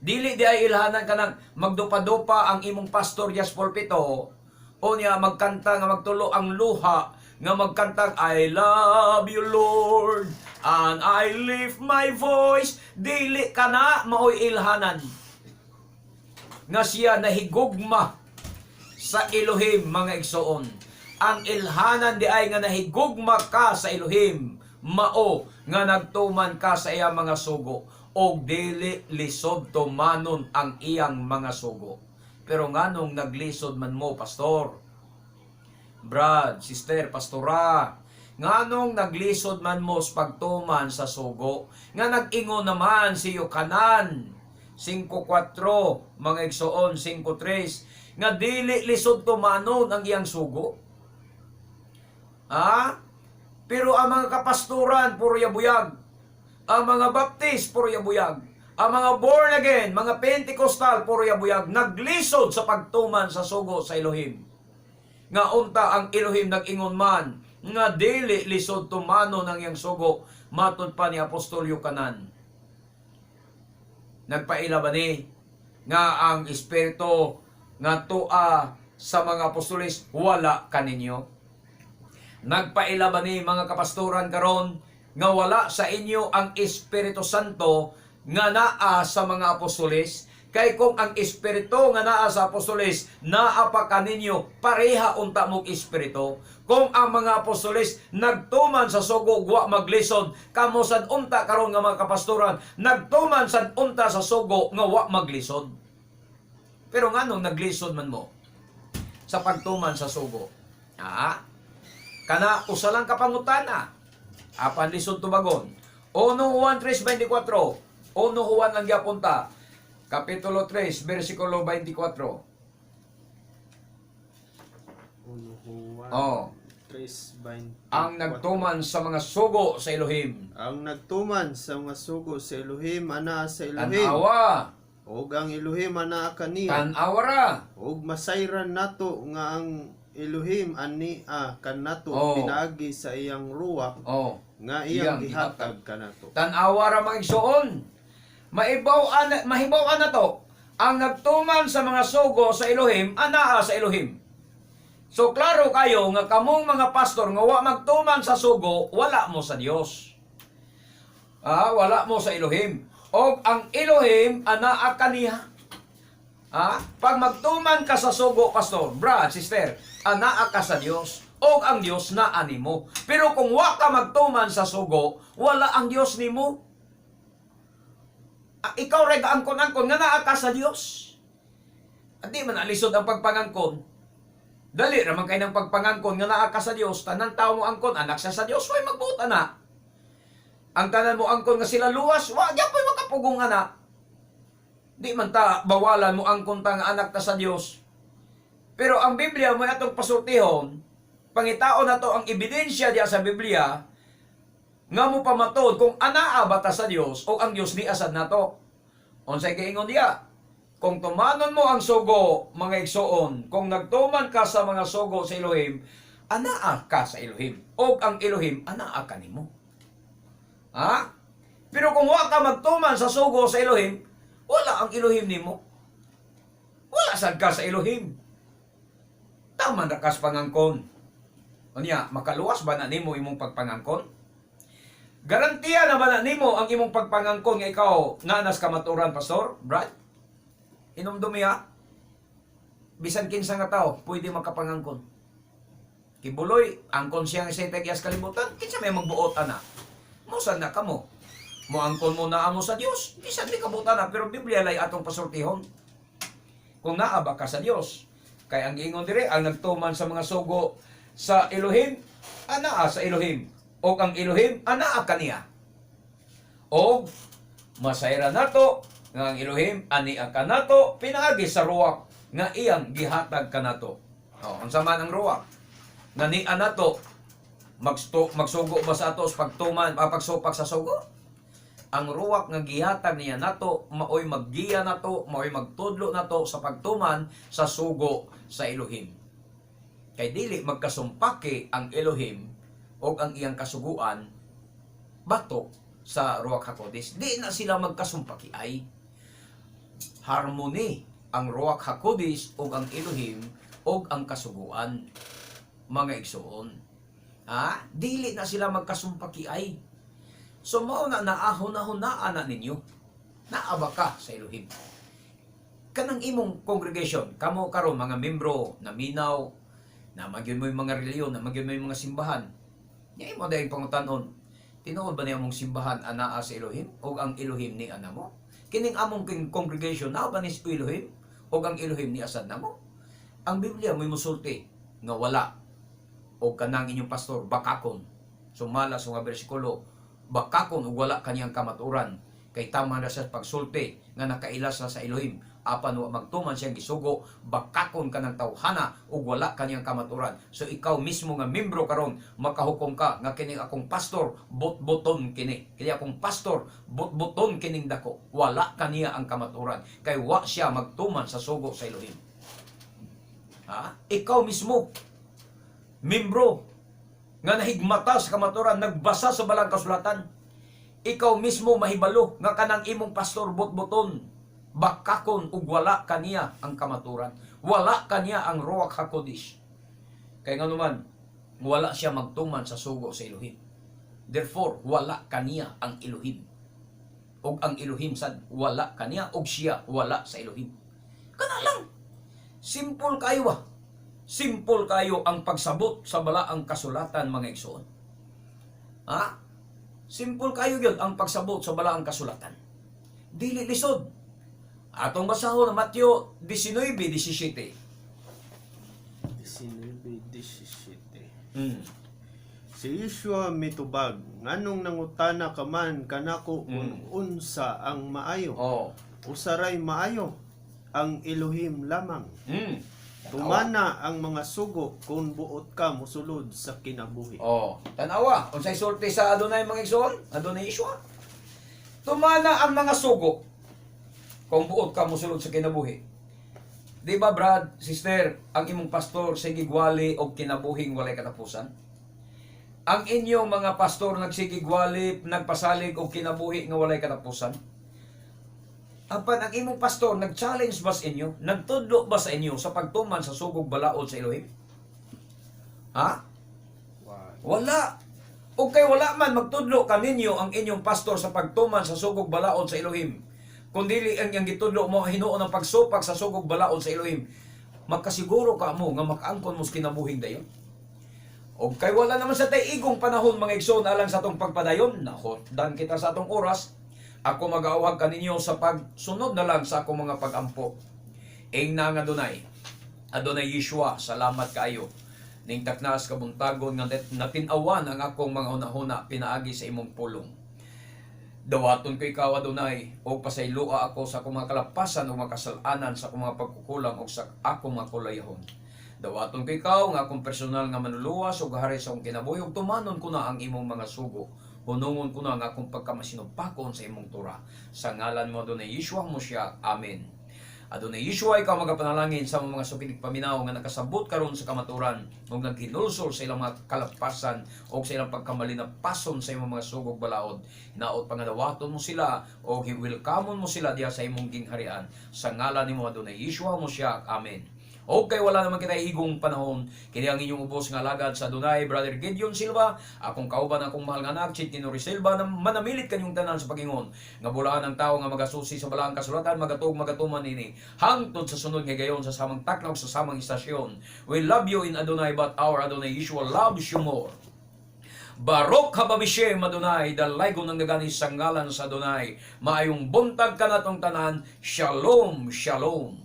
Dili di ay ilhanan kanang magdupa-dupa ang imong pastor Jas Pulpito. O niya magkanta nga magtulo ang luha nga magkantang I love you Lord and I lift my voice. Dili kana maoy ilhanan nga siya nahigugma sa Elohim, mga igsoon. Ang ilhanan di ay nga nahigugma ka sa Elohim mao nga nagtuman ka sa iyang mga sugo og dili lisod tumanon ang iyang mga sugo. Pero nganong naglisod man mo, pastor, brad, sister, pastora, nganong naglisod man mo sa pagtuman sa sugo, nga nag-ingon naman siyo kanan, 5.4, mga igsoon, 5.3, nga dili lisod tumanon ang iyang sugo. Pero ang mga kapasturan, puro yabuyag. Ang mga baptist, puro yabuyag. Ang mga born again, mga Pentecostal, puro yabuyag, naglisod sa pagtuman sa sugo sa Elohim. Nga unta ang Elohim nag-ingon man, nga dili lisod tumano ng iyang sugo, matod pa ni Apostol Yukanan. nagpaila ba ni nga ang espiritu nga tua sa mga apostoles wala kaninyo? Nagpaila ba ni mga kapastoran karon nga wala sa inyo ang Espiritu Santo nga naa sa mga apostoles? Kay kung ang espiritu nga naa sa apostoles naa pa kaninyo, pareha unta mong espiritu. Kung ang mga apostoles nagtuman sa sugo wa maglisod, kamo sad unta karon nga mga kapastoran nagtuman sad unta sa sugo nga wa maglisod. Pero nganong naglisod man mo sa pagtuman sa sugo? Kana usa lang kapangutana. Apan lisod tubagon. 1 Juan 3:24. 1 Juan lang giapunta. Kapitulo 3, versikulo 24. Oh. 3:24. Ang nagtuman sa mga sugo sa Elohim. Ang nagtuman sa mga sugo sa Elohim ana sa Elohim. Tanawa. Og ang Elohim ana kaniya. Tanawara. Og masayran nato nga ang Elohim ani kanato Oh. pinaagi sa iyang ruwa Oh. nga iyang Iyang gihatag kanato. Tanawara mga igsoon. Mahibaw na to. Ang nagtuman sa mga sugo sa Elohim, anaa sa Elohim. So klaro kayo nga kamong mga pastor nga wa magtuman sa sugo, wala mo sa Dios. Wala mo sa Elohim. Og ang Elohim anaa kaniya. Pag magtuman ka sa sugo, pastor, brad, sister, anaa ka sa Dios. Og ang Dios naa nimo. Pero kung wa ka magtuman sa sugo, wala ang Dios nimo. Ikaw rin angkon-angkon nga naa ka sa Dios. Di man alisod ang pagpangangkon. Dali raman kay ng pagpangangkon nga naa ka sa Dios, tanan tawo mo angkon anak siya sa Dios, way magbuta na. Ang tanan mo angkon nga sila luwas, wa gyud koy makapugong anak. Di man ta bawalan mo angkon ta nga anak ta sa Dios. Pero ang Biblia mo atong pasultihon, pangitaon na to ang ebidensya diya sa Biblia nga mo pamatod kung anaa ba ta sa Dios o ang Dios ni asad nato. Unsay giingon diya? Kung tumanon mo ang sugo, mga igsoon, kung nagtuman ka sa mga sugo sa Elohim, anaa ka sa Elohim. O ang Elohim, anaa ka nimo. Pero kung wa ka magtuman sa sugo sa Elohim, wala ang Elohim nimo. Wala sad ka sa Elohim. Tama na kas pangangkon. Unya, makaluwas ba na nimo imong pagpangangkon? Garantiya na ba na nimo ang imong pagpangangkon nga ikaw nanas kamaturan, pastor, Brad? Inumdumi bisan kinsa nga tao pwede makapangangkon. Kibuloy angkon siya nga sa tagyas kalibutan, kinsa may magbuot ana. Mosan na kamo. Mo angkon mo na amo sa Dios, bisan di kabutan na, pero Biblia lay atong pasultihon. Kung naa ba ka sa Dios, kay ang giingon dire ang nagtuman sa mga sugo sa Elohim, anaa sa Elohim. O ang Elohim, anaa kaniya. O masayra nato nga ang Elohim ania kanato pinaagi sa ruwak nga iyang gihatag kanato. Unsa man ang ruwak? Nani anato magsugo ba sa ato sa pagtuman pagsupak sa sugo? Ang ruwak nga gihatag niya nato maoy maggiya nato, maoy magtudlo nato sa pagtuman sa sugo sa Elohim. Kay dili magkasumpaki ang Elohim o ang iyang kasuguan batok sa Ruach HaKodesh. Di na sila magkasumpaki ay harmony ang Ruach HaKodesh o ang Elohim o ang kasuguan, mga igsoon. Dili na sila magkasumpaki ay. So mao na naahon-ahonaan na ninyo. Naaba ka sa Elohim. Kanang imong congregation, kamo karon mga membro na minaw, na magyud mo yung mga reliyon, na magyud mo yung mga simbahan. Nya imo dayong pangutanon, tinuod ba niya mong simbahan anaa sa Elohim o ang Elohim ni ana mo? Kining among congregation naa ba ni Elohim o ang Elohim ni asad namo? Ang Biblia mo'y musulti nga wala o kanang inyong pastor bakakon. Sumala sa mga bersikulo, bakakon o wala kaniyang kamaturan kay tama na sa pagsulti nga nakailas na sa Elohim. Apan wa magtuman siyang gisugo, bakakon ka ng tawhana o wala kaniyang kamaturan. So ikaw mismo nga membro karon makahukom ka nga kining akong pastor bot-boton kini. Kini akong pastor bot-boton kining dako. Wala kaniya ang kamaturan kay wa siya magtuman sa sugo sa Elohim. Ikaw mismo membro nga nahigmata sa kamaturan, nagbasa sa balang kasulatan. ikaw mismo mahibalo nga kanang imong pastor botboton, bakakon ug wala kaniya ang kamaturan, wala kaniya ang Ruach HaKodesh. Kay nga naman, wala siya magtuman sa sugo sa Elohim. Therefore, wala kaniya ang Elohim. Og ang Elohim sad wala kaniya, og siya wala sa Elohim. Kana lang. Simple kayo ba? Simple kayo ang pagsabot sa balaang kasulatan, mga igsoon. Ha? Simple kayo yun ang pagsabot sa balaang kasulatan. Dili lisod. Atong basahon na Mateo 19:17. 19:17. Si Yeshua mitubag, nganong nangutana ka man kanako kung unsa ang maayo. Oh. Usaray maayo ang Elohim lamang. Tumana ang mga sugo kung buot ka musulod sa kinabuhi. Oh, tanawa, unsay sulti sa Adonai, mga igsoon? Adonai Yeshua. Tumana ang mga sugo kung buot ka musulod sa kinabuhi. Di ba, brad, sister, ang imong pastor sigigwali og kinabuhing walay katapusan? Ang inyong mga pastor nagsigigwali, nagpasalig og kinabuhi nga walay katapusan? Apan ang imong pastor nag-challenge ba sa inyo? Nagtudlo ba sa inyo sa pagtuman sa sugog balaod sa Elohim? Ha? Wala. O kay wala man magtudlo kaninyo ang inyong pastor sa pagtuman sa sugog balaod sa Elohim. Kung dili ang iyang gitudlo mo hinuon ang pagsupak sa sugog balaod sa Elohim, magkasiguro ka mo nga makaangkon mo sa kinabuhing dayon. O kay wala naman sa tay-igong panahon, mga igsoon, alang sa atong pagpadayon, dan kita sa atong oras, ako mag-aawag kaninyo sa pagsunod na lang sa akong mga pag-ampo. Ing na nga Adonai Yeshua, salamat kayo. Ning taknas kabuntagon nga natinawan ang akong mga hunahuna pinaagi sa imong pulong. Dawaton ko ikaw, Adonai, o pasaylua ako sa akong mga kalapasan o mga kasalanan sa akong mga pagkukulang o sa akong mga kulayahon. Dawaton ko ikaw nga akong personal nga manuluwas o gahari sa akong kinabuhi, o tumanon ko na ang imong mga sugo. Hunungon ko na ang akong pagkamasinupakon sa imong Torah. Sa ngalan mo, Adonai Yeshua mo siya. Amen. Adonai Yeshua, ikaw magapanalangin sa mga supilig paminaw nga nakasabot karon sa kamaturan o naghinulsol sa ilang mga kalapasan o sa ilang pagkamali na pason sa imong mga sugog balaod. Hinaot pangadawaton mo sila o hiwilkamon mo sila diya sa imong gingharian. Sa ngalan ni mo, Adonai Yeshua mo siya. Amen. Okay, wala naman kita igong panahon. Kini ang inyong ubos nga lagad sa Adonai, Brother Gideon Silva, akong kauban, akong mahal nga anak, Chitino Silva, na manamilit kanyong tanan sa pagingon. Nga bulaan ang tao nga magasusi sa balaang kasulatan, magatuman ini. Hangtod sa sunod nga gayon sa samang taklaw sa samang istasyon. We love you in Adonai, but our Adonai Yeshua loves you more. Barok hababishem Adonai, dalaygon ng naganis sa ngalan sa Adonai. Maayong buntag ka natong tanan. Shalom, shalom.